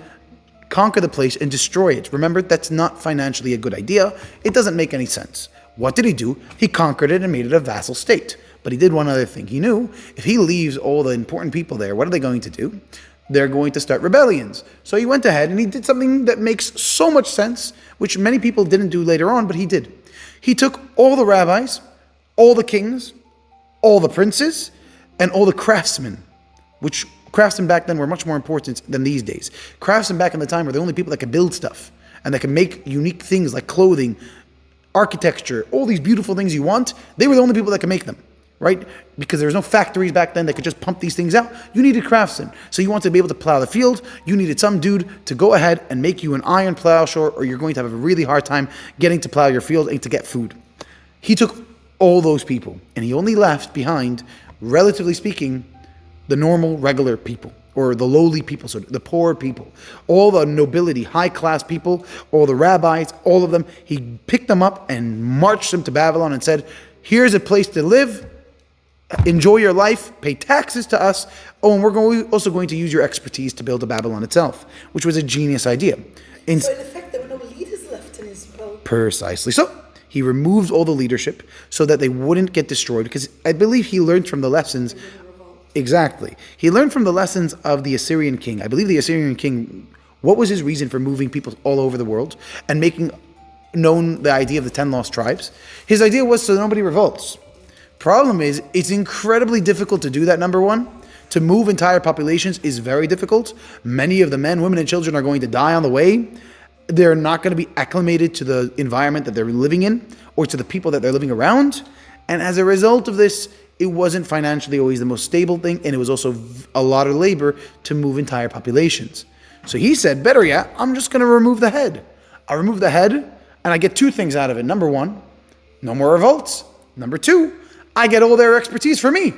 conquer the place and destroy it. Remember, that's not financially a good idea. It doesn't make any sense. What did he do? He conquered it and made it a vassal state. But he did one other thing. He knew if he leaves all the important people there, what are they going to do? They're going to start rebellions. So he went ahead and he did something that makes so much sense, which many people didn't do later on, but he did. He took all the rabbis, all the kings, all the princes, and all the craftsmen, which craftsmen back then were much more important than these days. Craftsmen back in the time were the only people that could build stuff and that could make unique things like clothing, architecture, all these beautiful things you want. They were the only people that could make them, right? Because there was no factories back then that could just pump these things out. You needed craftsmen. So you wanted to be able to plow the field. You needed some dude to go ahead and make you an iron plow short, or you're going to have a really hard time getting to plow your field and to get food. He took all those people and he only left behind, relatively speaking, the normal, regular people, or the lowly people, so the poor people, all the nobility, high-class people, all the rabbis, all of them. He picked them up and marched them to Babylon and said, here's a place to live, enjoy your life, pay taxes to us. Oh, and we're also going to use your expertise to build a Babylon itself, which was a genius idea. So in effect, there were no leaders left in Israel. Precisely so. He removed all the leadership so that they wouldn't get destroyed, because I believe he learned from the lessons. Exactly. He learned from the lessons of the Assyrian king. I believe the Assyrian king, what was his reason for moving people all over the world and making known the idea of the 10 lost tribes? His idea was so nobody revolts. Problem is, it's incredibly difficult to do that, number one. To move entire populations is very difficult. Many of the men, women, and children are going to die on the way. They're not going to be acclimated to the environment that they're living in or to the people that they're living around. And as a result of this, it wasn't financially always the most stable thing, and it was also a lot of labor to move entire populations. So he said, better yet, I'm just going to remove the head. I remove the head, and I get two things out of it. Number one, no more revolts. Number two, I get all their expertise for me.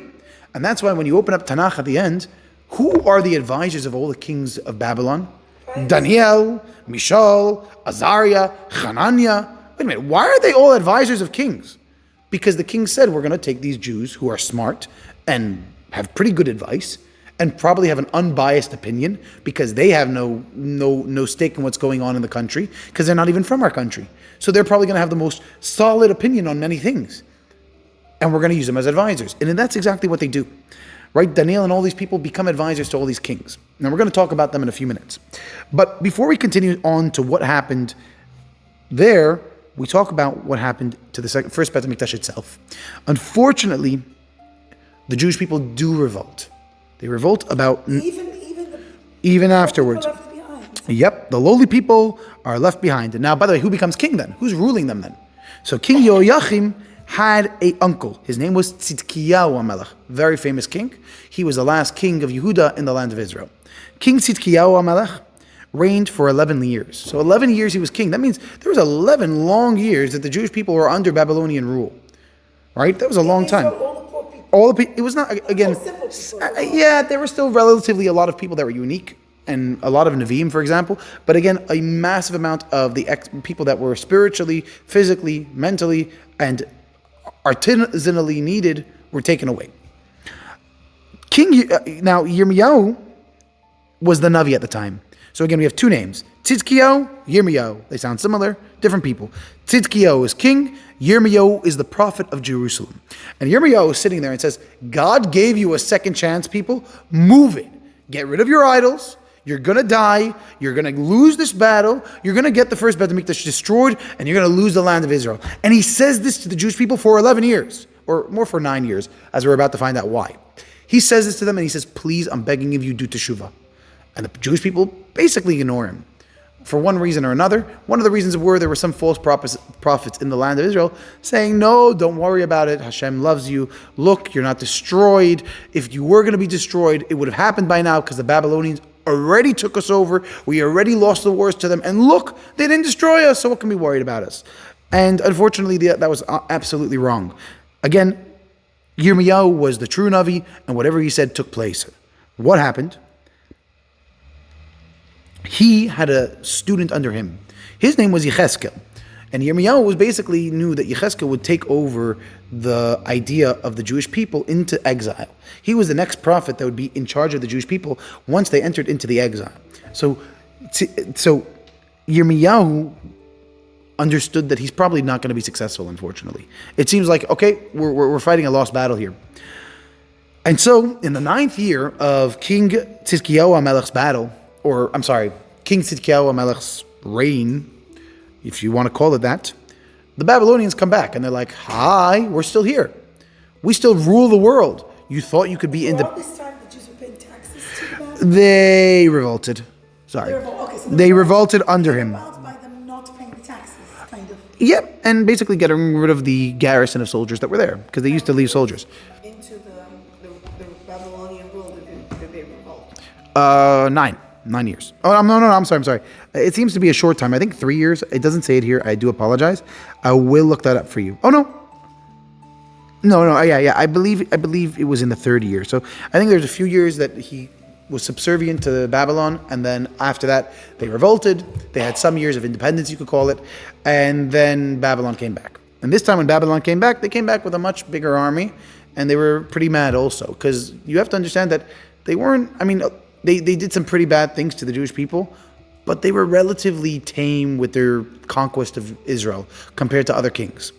And that's why when you open up Tanakh at the end, who are the advisors of all the kings of Babylon? Daniel, Mishael, Azariah, Hananiah. Wait a minute, why are they all advisors of kings? Because the king said, we're going to take these Jews who are smart and have pretty good advice and probably have an unbiased opinion because they have no stake in what's going on in the country because they're not even from our country. So they're probably going to have the most solid opinion on many things. And we're going to use them as advisors. And that's exactly what they do. Right? Daniel and all these people become advisors to all these kings. Now we're going to talk about them in a few minutes. But before we continue on to what happened there, we talk about what happened to the first Beit Hamikdash itself. Unfortunately, the Jewish people do revolt. They revolt about even afterwards. Yep, the lowly people are left behind. And now, by the way, who becomes king then? Who's ruling them then? So King Yoachim had an uncle. His name was Tzidkiyahu HaMelech, very famous king. He was the last king of Yehuda in the land of Israel. King Tzidkiyahu HaMelech reigned for 11 years. So 11 years he was king. That means there was 11 long years that the Jewish people were under Babylonian rule. Right? That was a long time. All the people, it was not, again, yeah, there were still relatively a lot of people that were unique, and a lot of Nevi'im, for example, but again, a massive amount of the people that were spiritually, physically, mentally, and artisanally needed were taken away. Now Yirmiyahu was the Navi at the time. So again, we have two names. Tzidkiyahu, Yirmiyahu. They sound similar, different people. Tzidkiyahu is king, Yirmiyahu is the prophet of Jerusalem. And Yirmiyahu is sitting there and says, God gave you a second chance, people. Move it. Get rid of your idols. You're going to die. You're going to lose this battle. You're going to get the first Beit Hamikdash destroyed, and you're going to lose the land of Israel. And he says this to the Jewish people for 11 years, or more for 9 years, as we're about to find out why. He says this to them, and he says, please, I'm begging of you, do teshuvah. And the Jewish people basically ignore him for one reason or another. One of the reasons were there were some false prophets in the land of Israel saying, no, don't worry about it. Hashem loves you. Look, you're not destroyed. If you were going to be destroyed, it would have happened by now because the Babylonians already took us over. We already lost the wars to them. And look, they didn't destroy us, so what can be worried about us? And unfortunately, that was absolutely wrong. Again, Yirmiyahu was the true Navi, and whatever he said took place. What happened? He had a student under him. His name was Yecheskel. And Yirmiyahu was basically knew that Yecheskel would take over the idea of the Jewish people into exile. He was the next prophet that would be in charge of the Jewish people once they entered into the exile. So Yirmiyahu understood that he's probably not going to be successful, unfortunately. It seems like, okay, we're fighting a lost battle here. And so, in the 9th year of King Tzidkiyahu HaMelech's battle, King Tzidkiyahu HaMelech's reign, if you want to call it that, the Babylonians come back and they're like, hi, we're still here. We still rule the world. You thought you could be All this time the Jews were paying taxes to the Babylonians? They revolted. Sorry. They revolted under him. By them not paying the taxes, kind of. Yep, and basically getting rid of the garrison of soldiers that were there, because they used to leave soldiers. Into the Babylonian rule, did they revolt? 9 years. Oh, no, I'm sorry. It seems to be a short time. I think 3 years. It doesn't say it here. I do apologize. I will look that up for you. Oh, no. Yeah. I believe it was in the 3rd year. So I think there's a few years that he was subservient to Babylon, and then after that, they revolted. They had some years of independence, you could call it, and then Babylon came back. And this time when Babylon came back, they came back with a much bigger army. and they were pretty mad also, because you have to understand that they weren't, they did some pretty bad things to the Jewish people, but they were relatively tame with their conquest of Israel compared to other kings.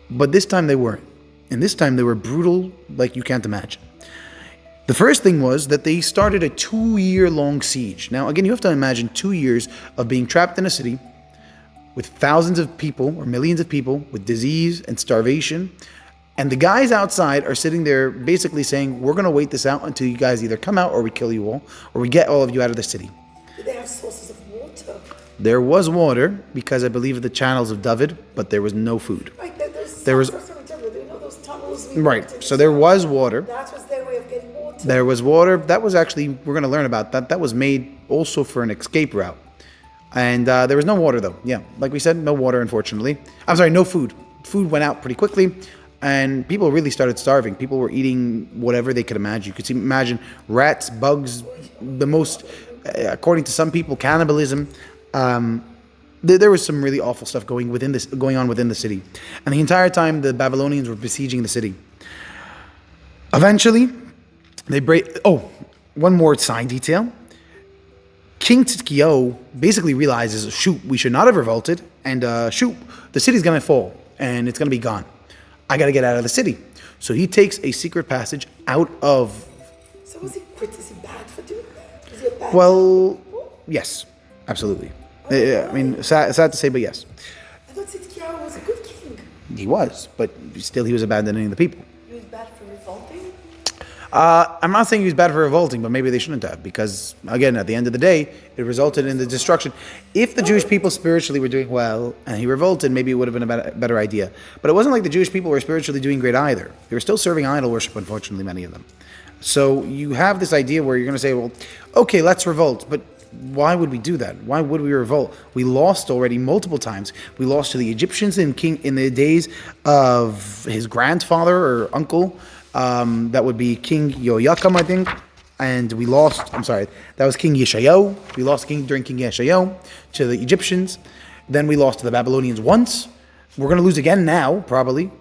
But this time they weren't. And this time they were brutal like you can't imagine. The first thing was that they started a 2-year-long siege. Now, again, you have to imagine 2 years of being trapped in a city with thousands of people or millions of people with disease and starvation. And the guys outside are sitting there basically saying, we're going to wait this out until you guys either come out or we kill you all, or we get all of you out of the city. Did they have sources of water? There was water, because I believe of the channels of David, but there was no food. Right, There was those tunnels right. So there was water. That was their way of getting water. There was water. That was actually, we're going to learn about that. That was made also for an escape route. And there was no water, though. Yeah, like we said, no water, unfortunately. I'm sorry, no food. Food went out pretty quickly, and people really started starving. People were eating whatever they could imagine. You could imagine rats, bugs, the most, according to some people, cannibalism. There was some really awful stuff going on within the city. And the entire time, the Babylonians were besieging the city. Eventually, they break... Oh, one more side detail. King Tzidkiyahu basically realizes, shoot, we should not have revolted, and shoot, the city's going to fall, and it's going to be gone. I got to get out of the city. So he takes a secret passage out of... So is he bad for doing that? Is he a bad Well, yes, absolutely. Sad to say, but yes. I thought Tzidkiyahu was a good king. He was, but still he was abandoning the people. He was bad for revolting? I'm not saying he was bad for revolting, but maybe they shouldn't have, because, again, at the end of the day, it resulted in the destruction. If the Jewish people spiritually were doing well, and he revolted, maybe it would have been a better idea. But it wasn't like the Jewish people were spiritually doing great either. They were still serving idol worship, unfortunately, many of them. So you have this idea where you're going to say, well, okay, let's revolt, but why would we do that? Why would we revolt? We lost already multiple times. We lost to the Egyptians in the days of his grandfather or uncle. That would be King Yoyakam, I think. And we lost, that was King Yeshayahu. We lost during King Yeshayahu to the Egyptians. Then we lost to the Babylonians once. We're going to lose again now, probably.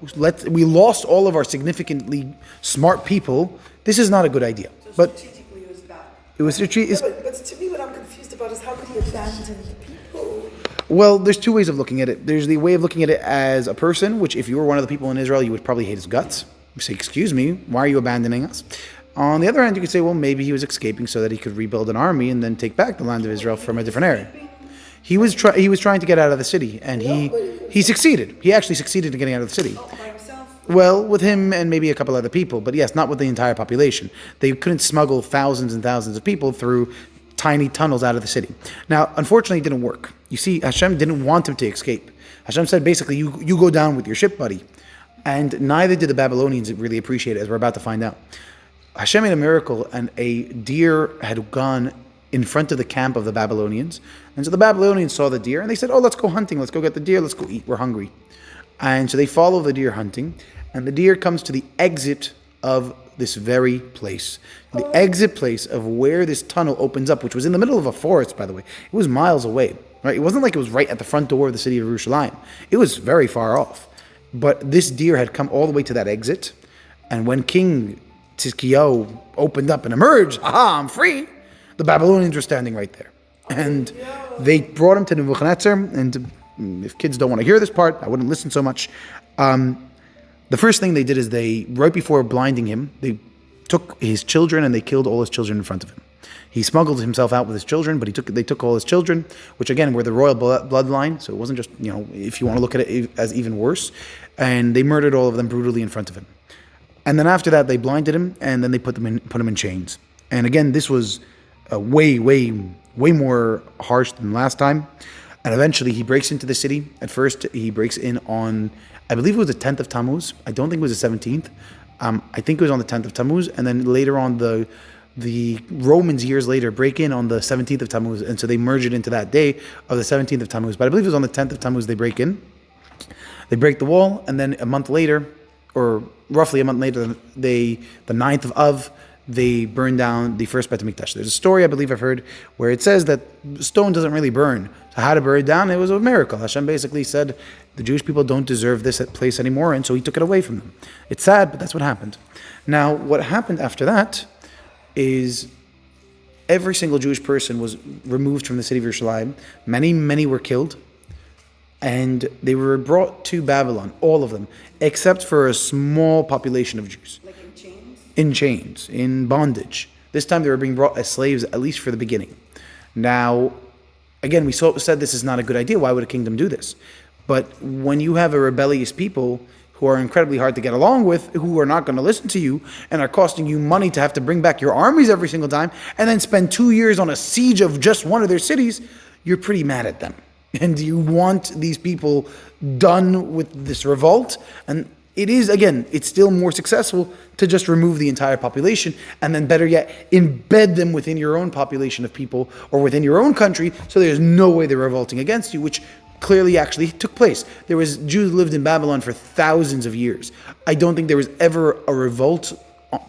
We lost all of our significantly smart people. This is not a good idea. But strategically, it was bad. It was strategic. But to me, what I'm confused about is how could he abandon the people? Well, there's two ways of looking at it. There's the way of looking at it as a person, which if you were one of the people in Israel, you would probably hate his guts. You say, excuse me, why are you abandoning us? On the other hand, you could say, well, maybe he was escaping so that he could rebuild an army and then take back the land of Israel from a different area. He was trying to get out of the city, and he succeeded. He actually succeeded in getting out of the city. Oh, by himself? Well, with him and maybe a couple other people, but yes, not with the entire population. They couldn't smuggle thousands and thousands of people through tiny tunnels out of the city. Now, unfortunately, it didn't work. You see, Hashem didn't want him to escape. Hashem said, basically, you go down with your ship, buddy. And neither did the Babylonians really appreciate it, as we're about to find out. Hashem made a miracle, and a deer had gone in front of the camp of the Babylonians. And so the Babylonians saw the deer, and they said, oh, let's go hunting. Let's go get the deer. Let's go eat. We're hungry. And so they follow the deer hunting, and the deer comes to the exit of this very place. The exit place of where this tunnel opens up, which was in the middle of a forest, by the way. It was miles away. Right? It wasn't like it was right at the front door of the city of Jerusalem. It was very far off. But this deer had come all the way to that exit, and when King Tzidkiyahu opened up and emerged, aha, I'm free, the Babylonians were standing right there. And they brought him to Nebuchadnezzar, and if kids don't want to hear this part, I wouldn't listen so much. The first thing they did is right before blinding him, they took his children and they killed all his children in front of him. He smuggled himself out with his children, but they took all his children, which again were the royal bloodline, so it wasn't just, if you want to look at it as even worse, and they murdered all of them brutally in front of him. And then after that, they blinded him, and then they put him in chains. And again, this was way more harsh than last time. And eventually, he breaks into the city. At first, he breaks in on, I believe it was the 10th of Tammuz. I don't think it was the 17th. I think it was on the 10th of Tammuz, and then later on the Romans years later break in on the 17th of Tammuz, and so they merge it into that day of the 17th of Tammuz. But I believe it was on the 10th of Tammuz they break in. They break the wall, and then a month later, or roughly a month later, the 9th of they burned down the first Beit Hamikdash. There's a story I believe I've heard where it says that stone doesn't really burn. So how to burn it down? It was a miracle. Hashem basically said the Jewish people don't deserve this place anymore, and so he took it away from them. It's sad, but that's what happened. Now, what happened after that is every single Jewish person was removed from the city of Yerushalayim. Many were killed, and they were brought to Babylon, all of them, except for a small population of Jews. Like in chains? In chains, in bondage. This time they were being brought as slaves, at least for the beginning. Now, again, we said this is not a good idea. Why would a kingdom do this? But when you have a rebellious people who are incredibly hard to get along with, who are not going to listen to you, and are costing you money to have to bring back your armies every single time, and then spend 2 years on a siege of just one of their cities, you're pretty mad at them. And you want these people done with this revolt. And it is, again, it's still more successful to just remove the entire population, and then better yet, embed them within your own population of people, or within your own country, so there's no way they're revolting against you, which clearly actually took place. There was Jews who lived in Babylon for thousands of years. I don't think there was ever a revolt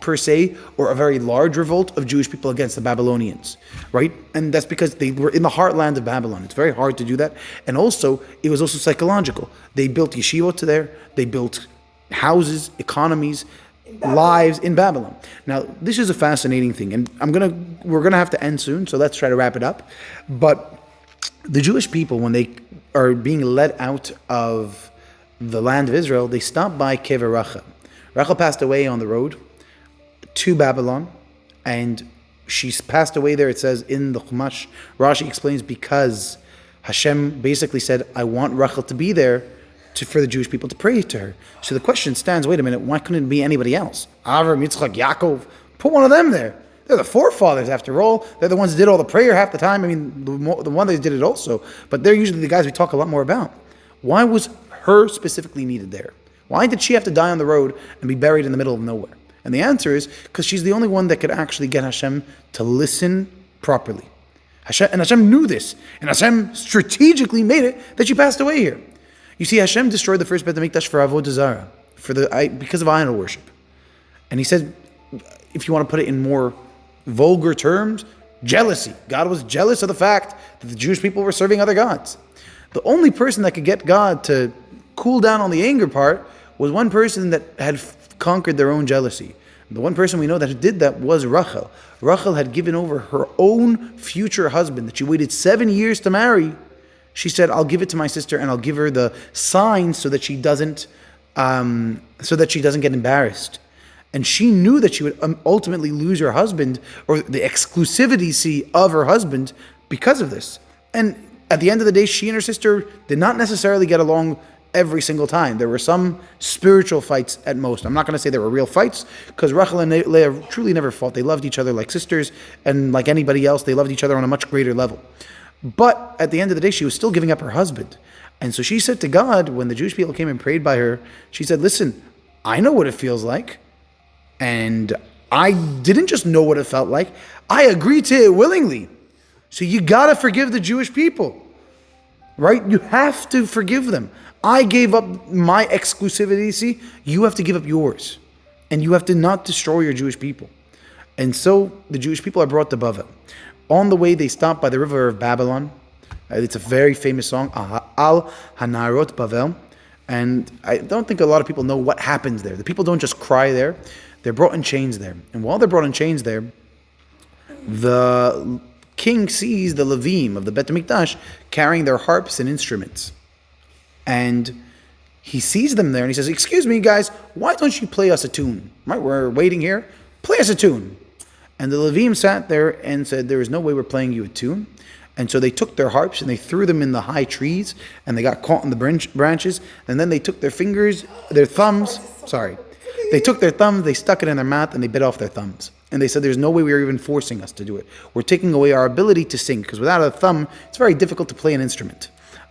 per se, or a very large revolt of Jewish people against the Babylonians, right? And that's because they were in the heartland of Babylon. It's very hard to do that. And also, it was also psychological. They built yeshivot there, they built houses, economies, lives in Babylon. Now, this is a fascinating thing, and we're gonna have to end soon, so let's try to wrap it up. But the Jewish people, when they are being led out of the land of Israel, they stop by Kever Rachel. Rachel passed away on the road to Babylon, and she's passed away there, it says in the Chumash. Rashi explains because Hashem basically said, I want Rachel to be there for the Jewish people to pray to her. So the question stands, wait a minute, why couldn't it be anybody else? Avram, Yitzchak, Yaakov, put one of them there. They're the forefathers after all. They're the ones that did all the prayer half the time. I mean, the one that did it also. But they're usually the guys we talk a lot more about. Why was her specifically needed there? Why did she have to die on the road and be buried in the middle of nowhere? And the answer is because she's the only one that could actually get Hashem to listen properly. Hashem knew this. And Hashem strategically made it that she passed away here. You see, Hashem destroyed the first Beit Hamikdash for Avodah Zarah, because of idol worship. And he said, if you want to put it in more vulgar terms, jealousy. God was jealous of the fact that the Jewish people were serving other gods. The only person that could get God to cool down on the anger part was one person that had conquered their own jealousy. The one person we know that did that was Rachel. Rachel had given over her own future husband that she waited 7 years to marry. She said, I'll give it to my sister and I'll give her the sign so that she doesn't get embarrassed. And she knew that she would ultimately lose her husband, or the exclusivity of her husband, because of this. And at the end of the day, she and her sister did not necessarily get along every single time. There were some spiritual fights at most. I'm not going to say there were real fights, because Rachel and Leah truly never fought. They loved each other like sisters, and like anybody else, they loved each other on a much greater level. But at the end of the day, she was still giving up her husband. And so she said to God, when the Jewish people came and prayed by her, she said, listen, I know what it feels like. And I didn't just know what it felt like, I agreed to it willingly. So you got to forgive the Jewish people, right? You have to forgive them. I gave up my exclusivity. You have to give up yours. And you have to not destroy your Jewish people. And so the Jewish people are brought to Bavel. On the way, they stop by the river of Babylon. It's a very famous song, Al Hanarot Bavel. And I don't think a lot of people know what happens there. The people don't just cry there. They're brought in chains there. And while they're brought in chains there, the king sees the Levim of the Beit Hamikdash carrying their harps and instruments. And he sees them there and he says, excuse me, guys, why don't you play us a tune? Right, we're waiting here. Play us a tune. And the Levim sat there and said, there is no way we're playing you a tune. And so they took their harps and they threw them in the high trees and they got caught in the branches. And then they took their thumbs, they stuck it in their mouth and they bit off their thumbs. And they said, there's no way we're even forcing us to do it. We're taking away our ability to sing, because without a thumb, it's very difficult to play an instrument.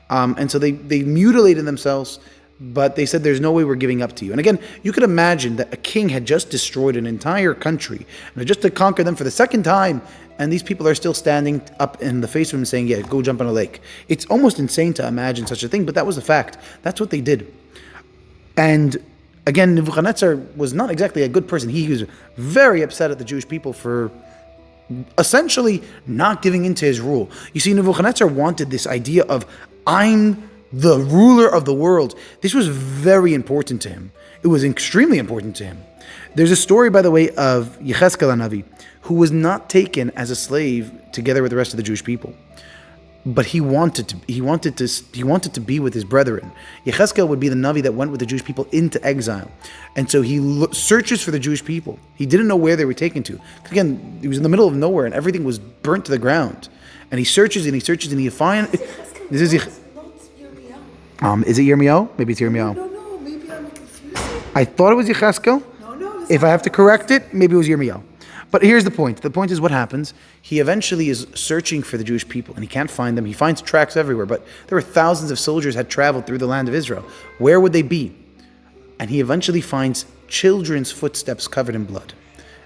And so they mutilated themselves, but they said, there's no way we're giving up to you. And again, you could imagine that a king had just destroyed an entire country, and just to conquer them for the second time, and these people are still standing up in the face of him saying, yeah, go jump in a lake. It's almost insane to imagine such a thing, but that was the fact. That's what they did. And Again, Nebuchadnezzar was not exactly a good person. He was very upset at the Jewish people for essentially not giving into his rule. You see, Nebuchadnezzar wanted this idea of, I'm the ruler of the world. This was very important to him. It was extremely important to him. There's a story, by the way, of Yechezkel HaNavi, who was not taken as a slave together with the rest of the Jewish people. But he wanted to be with his brethren. Yechezkel would be the Navi that went with the Jewish people into exile. And so he searches for the Jewish people. He didn't know where they were taken to. Again, he was in the middle of nowhere and everything was burnt to the ground. And he searches and he searches and he finds... Is it Yirmiyahu? Maybe it's Yirmiyahu. No, maybe I'm confused. I thought it was Yechezkel. No. If I have to correct it, maybe it was Yirmiyahu. But here's the point. The point is what happens. He eventually is searching for the Jewish people and he can't find them. He finds tracks everywhere, but there were thousands of soldiers had traveled through the land of Israel. Where would they be? And he eventually finds children's footsteps covered in blood.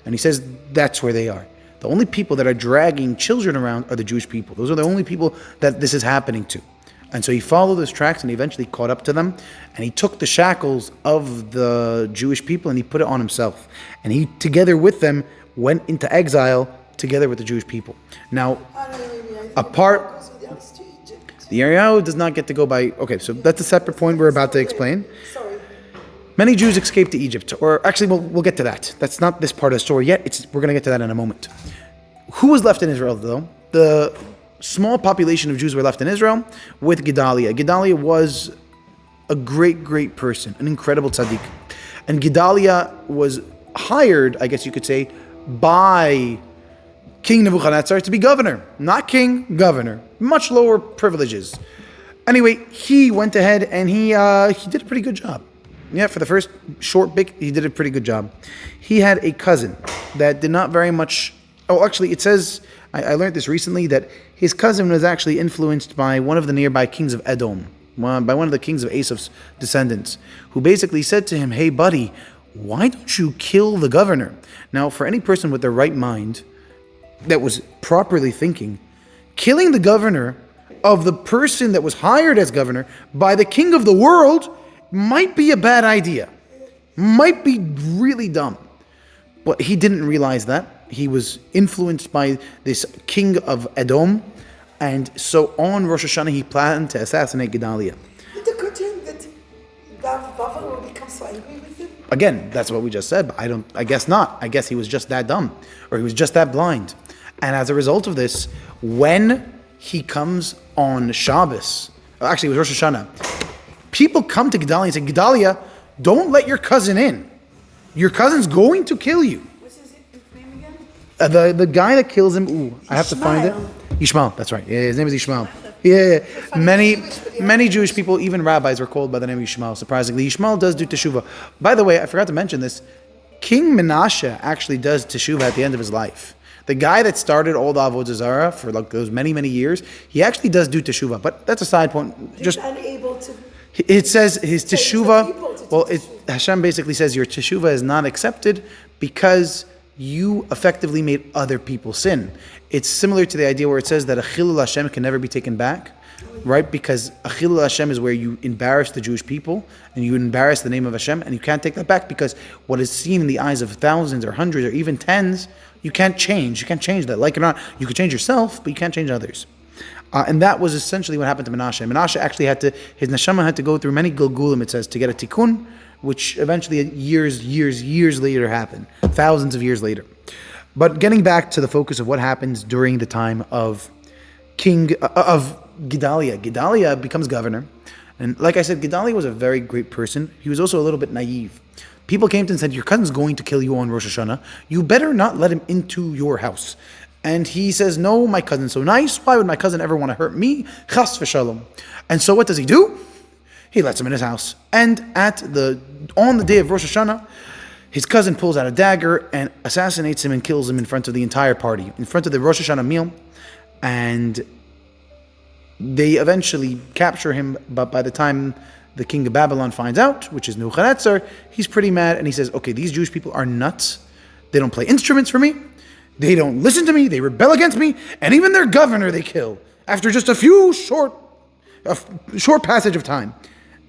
And he says, that's where they are. The only people that are dragging children around are the Jewish people. Those are the only people that this is happening to. And so he followed those tracks and he eventually caught up to them. And he took the shackles of the Jewish people and he put it on himself. And he, together with them, went into exile together with the Jewish people. Now, apart, the Yirmiyahu does not get to go by, okay, so that's a separate point we're about to explain. Sorry. Many Jews escaped to Egypt, or actually, we'll get to that. That's not this part of the story yet. We're going to get to that in a moment. Who was left in Israel, though? The small population of Jews were left in Israel with Gedaliah. Gedaliah was a great, great person, an incredible tzaddik. And Gedaliah was hired, I guess you could say, by King Nebuchadnezzar to be governor. Not king, governor. Much lower privileges. Anyway, he went ahead and he did a pretty good job. Yeah, for the first short bit, he did a pretty good job. He had a cousin that did not very much... Oh, actually, it says... I learned this recently, that his cousin was actually influenced by one of the nearby kings of Edom, by one of the kings of Esau's descendants, who basically said to him, hey, buddy, why don't you kill the governor? Now, for any person with the right mind that was properly thinking, killing the governor of the person that was hired as governor by the king of the world might be a bad idea. Might be really dumb. But he didn't realize that. He was influenced by this king of Edom. And so on Rosh Hashanah, he planned to assassinate Gedaliah. The good thing that Bava will become so angry with him. Again, that's what we just said, but I guess not. I guess he was just that dumb, or he was just that blind. And as a result of this, when he comes on Shabbos, actually it was Rosh Hashanah, people come to Gedaliah and say, Gedaliah, don't let your cousin in. Your cousin's going to kill you. What's his name again? The guy that kills him, I have to find it. Ishmael, that's right. Yeah, his name is Ishmael. Yeah. Many Jewish people, even rabbis, are called by the name of Ishmael, surprisingly. Ishmael does do teshuvah. By the way, I forgot to mention this. King Menashe actually does teshuvah at the end of his life. The guy that started all the Avodah Zarah for like those many, many years, he actually does do teshuvah. But that's a side point. He's unable to... It says his teshuvah, Hashem basically says your teshuvah is not accepted because you effectively made other people sin. It's similar to the idea where it says that a chilul Hashem can never be taken back, right? Because a chilul Hashem is where you embarrass the Jewish people and you embarrass the name of Hashem, and you can't take that back because what is seen in the eyes of thousands or hundreds or even tens, you can't change. You can't change that. Like it or not, you could change yourself, but you can't change others. And that was essentially what happened to Menashe. Menashe actually his neshama had to go through many gilgulim, it says, to get a tikkun, which eventually years later happened, thousands of years later. But getting back to the focus of what happens during the time of Gedaliah. Gedaliah becomes governor. And like I said, Gedaliah was a very great person. He was also a little bit naive. People came to him and said, your cousin's going to kill you on Rosh Hashanah. You better not let him into your house. And he says, no, my cousin's so nice. Why would my cousin ever want to hurt me? Chas v'shalom. And so what does he do? He lets him in his house. And on the day of Rosh Hashanah, his cousin pulls out a dagger and assassinates him and kills him in front of the entire party, in front of the Rosh Hashanah meal. And they eventually capture him, but by the time the king of Babylon finds out, which is Nebuchadnezzar, he's pretty mad and he says, okay, these Jewish people are nuts. They don't play instruments for me. They don't listen to me. They rebel against me. And even their governor they kill after just a short passage of time.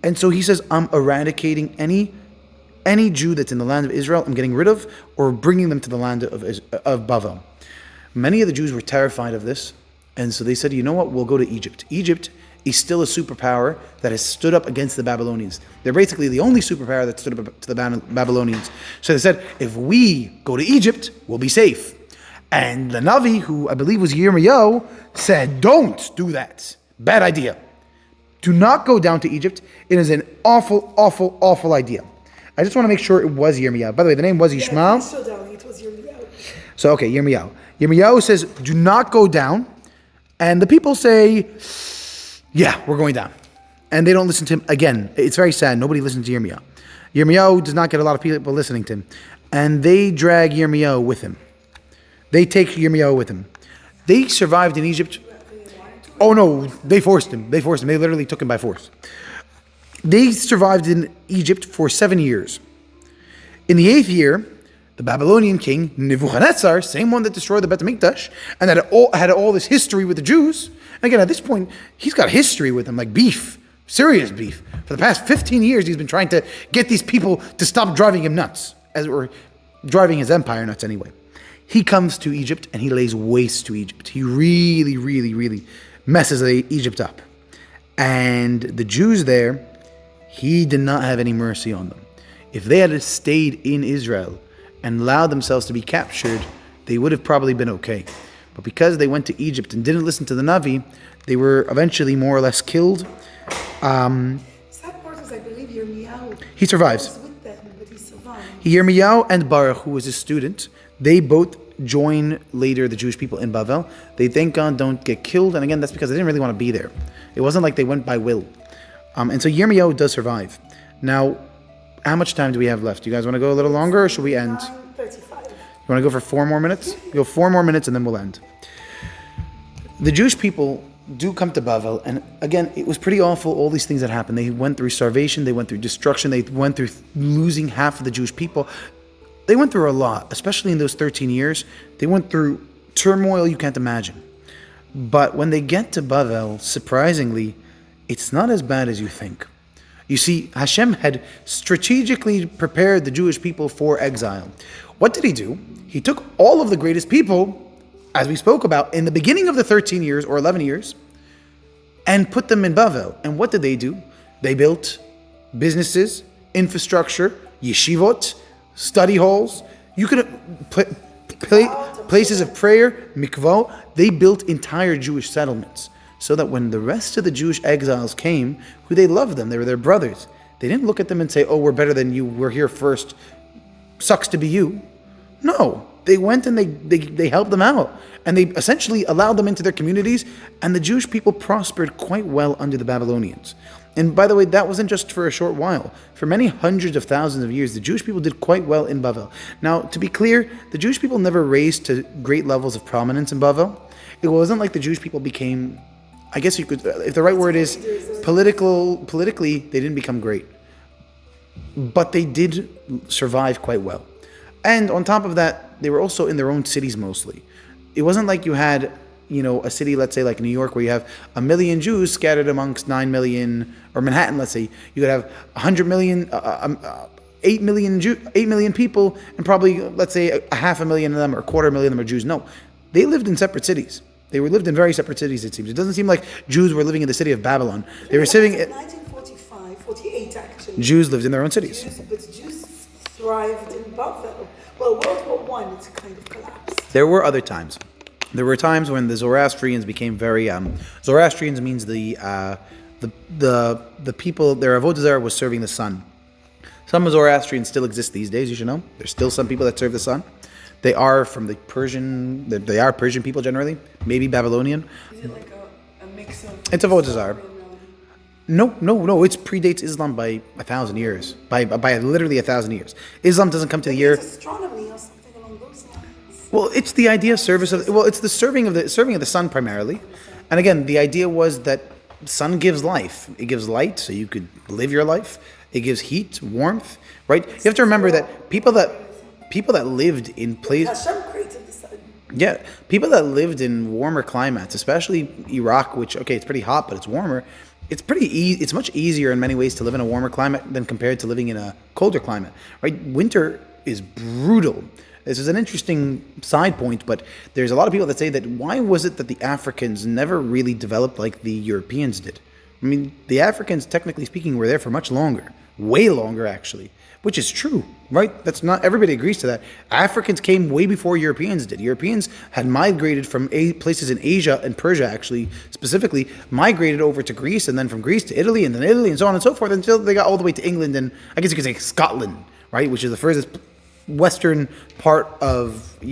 And so he says, I'm eradicating any any Jew that's in the land of Israel, I'm getting rid of or bringing them to the land of Bavel. Many of the Jews were terrified of this, and so they said, you know what, we'll go to Egypt. Egypt is still a superpower that has stood up against the Babylonians. They're basically the only superpower that stood up to the Babylonians. So they said, if we go to Egypt, we'll be safe. And the Navi, who I believe was Yirmiyahu, said, don't do that. Bad idea. Do not go down to Egypt. It is an awful, awful, awful idea. I just want to make sure it was Yirmiyahu. By the way, the name was Ishmael. It was Yirmiyahu. So, okay, Yirmiyahu. Yirmiyahu says, do not go down. And the people say, yeah, we're going down. And they don't listen to him. Again, it's very sad. Nobody listens to Yirmiyahu. Yirmiyahu does not get a lot of people listening to him. And they drag Yirmiyahu with him. They take Yirmiyahu with him. They survived in Egypt. Oh no, they forced him. They literally took him by force. They survived in Egypt for 7 years. In the 8th year, the Babylonian king, Nebuchadnezzar, same one that destroyed the Bait Hamikdash, and that had all this history with the Jews. And again, at this point, he's got history with them, like beef, serious beef. For the past 15 years, he's been trying to get these people to stop driving him nuts, or driving his empire nuts anyway. He comes to Egypt and he lays waste to Egypt. He really, really, really messes Egypt up. And the Jews there, he did not have any mercy on them. If they had stayed in Israel and allowed themselves to be captured, they would have probably been okay. But because they went to Egypt and didn't listen to the Navi, they were eventually more or less killed. Sad part is, I believe, Yirmiyahu. He survives. Was with them, but he survived. Yirmiyahu and Baruch, who was his student, they both join later the Jewish people in Bavel. They thank God don't get killed, and again, that's because they didn't really want to be there. It wasn't like they went by will. And so Yirmiyahu does survive. Now, how much time do we have left? You guys want to go a little longer, or should we end? 9:35. You want to go for 4 more minutes? Go 4 more minutes and then we'll end. The Jewish people do come to Bavel, and again, it was pretty awful, all these things that happened. They went through starvation, they went through destruction, they went through losing half of the Jewish people. They went through a lot, especially in those 13 years. They went through turmoil you can't imagine. But when they get to Bavel, surprisingly, it's not as bad as you think. You see, Hashem had strategically prepared the Jewish people for exile. What did he do? He took all of the greatest people, as we spoke about, in the beginning of the 13 years or 11 years, and put them in Bavel. And what did they do? They built businesses, infrastructure, yeshivot, study halls. You could places of prayer, mikvah. They built entire Jewish settlements so that when the rest of the Jewish exiles came, who they loved them, they were their brothers. They didn't look at them and say, "Oh, we're better than you. We're here first. Sucks to be you." No, they went and they helped them out, and they essentially allowed them into their communities. And the Jewish people prospered quite well under the Babylonians. And by the way, that wasn't just for a short while. For many hundreds of thousands of years, the Jewish people did quite well in Bavel. Now, to be clear, the Jewish people never raised to great levels of prominence in Bavel. It wasn't like the Jewish people became, I guess you could, if the right word is politically, they didn't become great. But they did survive quite well. And on top of that, they were also in their own cities mostly. It wasn't like you had, a city, let's say like New York, where you have 1 million Jews scattered amongst 9 million, or Manhattan, let's say, you could have 100 million, 8 million people, and probably, let's say, 500,000 of them or 250,000 of them are Jews. No, they lived in separate cities. They lived in very separate cities, it seems. It doesn't seem like Jews were living in the city of Babylon. They were sitting in 1945, 48 actually. Jews lived in their own cities. But Jews thrived in Bavel. Well, World War I, it's kind of collapsed. There were other times. There were times when the Zoroastrians became very. Zoroastrians means the people. Their avodah zarah was serving the sun. Some Zoroastrians still exist these days. You should know. There's still some people that serve the sun. They are from the Persian. They are Persian people generally. Maybe Babylonian. Is it like a mix of? It's avodah zarah. No. It predates Islam by 1,000 years. By literally 1,000 years. Islam doesn't come to the year. It's astronomy or something along those lines. Well, it's the idea of service of. Well, it's the serving of the sun primarily, and again, the idea was that sun gives life. It gives light, so you could live your life. It gives heat, warmth, right? You have to remember that people that lived in places. Hashem created the sun. Yeah, people that lived in warmer climates, especially Iraq, which it's pretty hot, but it's warmer. it's it's much easier in many ways to live in a warmer climate than compared to living in a colder climate, right? Winter is brutal. This is an interesting side point, but there's a lot of people that say that why was it that the Africans never really developed like the Europeans did? I mean, the Africans, technically speaking, were there for much longer, way longer actually, which is true, right? That's not, everybody agrees to that. Africans came way before Europeans did. Europeans had migrated from places in Asia and Persia, actually, specifically, migrated over to Greece, and then from Greece to Italy, and then Italy, and so on and so forth, until they got all the way to England, and I guess you could say Scotland, right? Which is the furthest western part of, the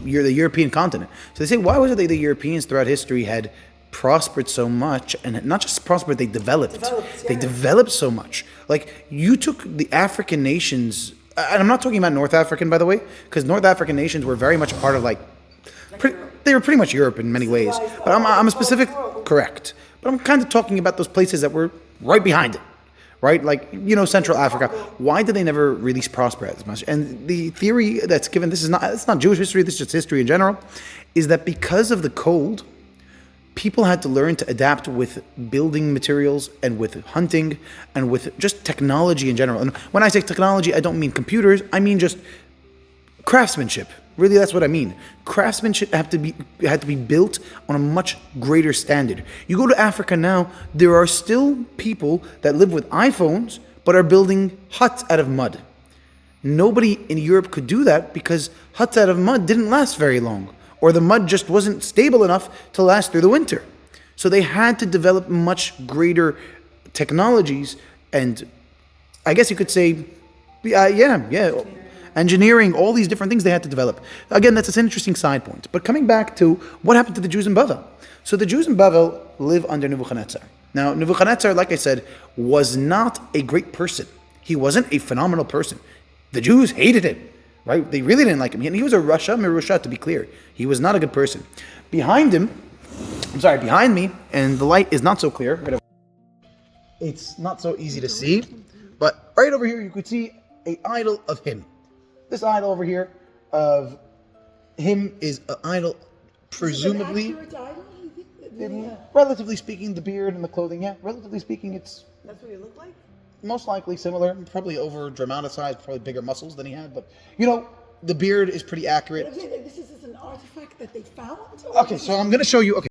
European continent. So they say, why was it that the Europeans throughout history had prospered so much, and not just prospered, they developed. They developed so much. Like, you took the African nations, and I'm not talking about North African, by the way, because North African nations were very much a part of they were pretty much Europe in many ways. But I'm a specific, correct. But I'm kind of talking about those places that were right behind it. Right? Like, Central Africa. Why did they never really prosper as much? And the theory that's given, it's not Jewish history, this is just history in general, is that because of the cold, people had to learn to adapt with building materials and with hunting and with just technology in general. And when I say technology, I don't mean computers, I mean just craftsmanship. Really, that's what I mean. Craftsmanship had to be built on a much greater standard. You go to Africa now, there are still people that live with iPhones but are building huts out of mud. Nobody in Europe could do that because huts out of mud didn't last very long, or the mud just wasn't stable enough to last through the winter. So they had to develop much greater technologies, and I guess you could say, engineering, all these different things they had to develop. Again, that's an interesting side point. But coming back to what happened to the Jews in Bavel. So the Jews in Bavel live under Nebuchadnezzar. Now, Nebuchadnezzar, like I said, was not a great person. He wasn't a phenomenal person. The Jews hated him. Right? They really didn't like him. And he was a Rasha Merusha, to be clear. He was not a good person. Behind me, and the light is not so clear. It's not so easy to see. But right over here, you could see an idol of him. This idol over here of him is an idol, presumably. Relatively speaking, the beard and the clothing, relatively speaking, That's what he looked like? most likely similar, probably over dramatized, probably bigger muscles than he had, but the beard is pretty accurate. This is an artifact that they found? Okay, so I'm going to show you. Okay.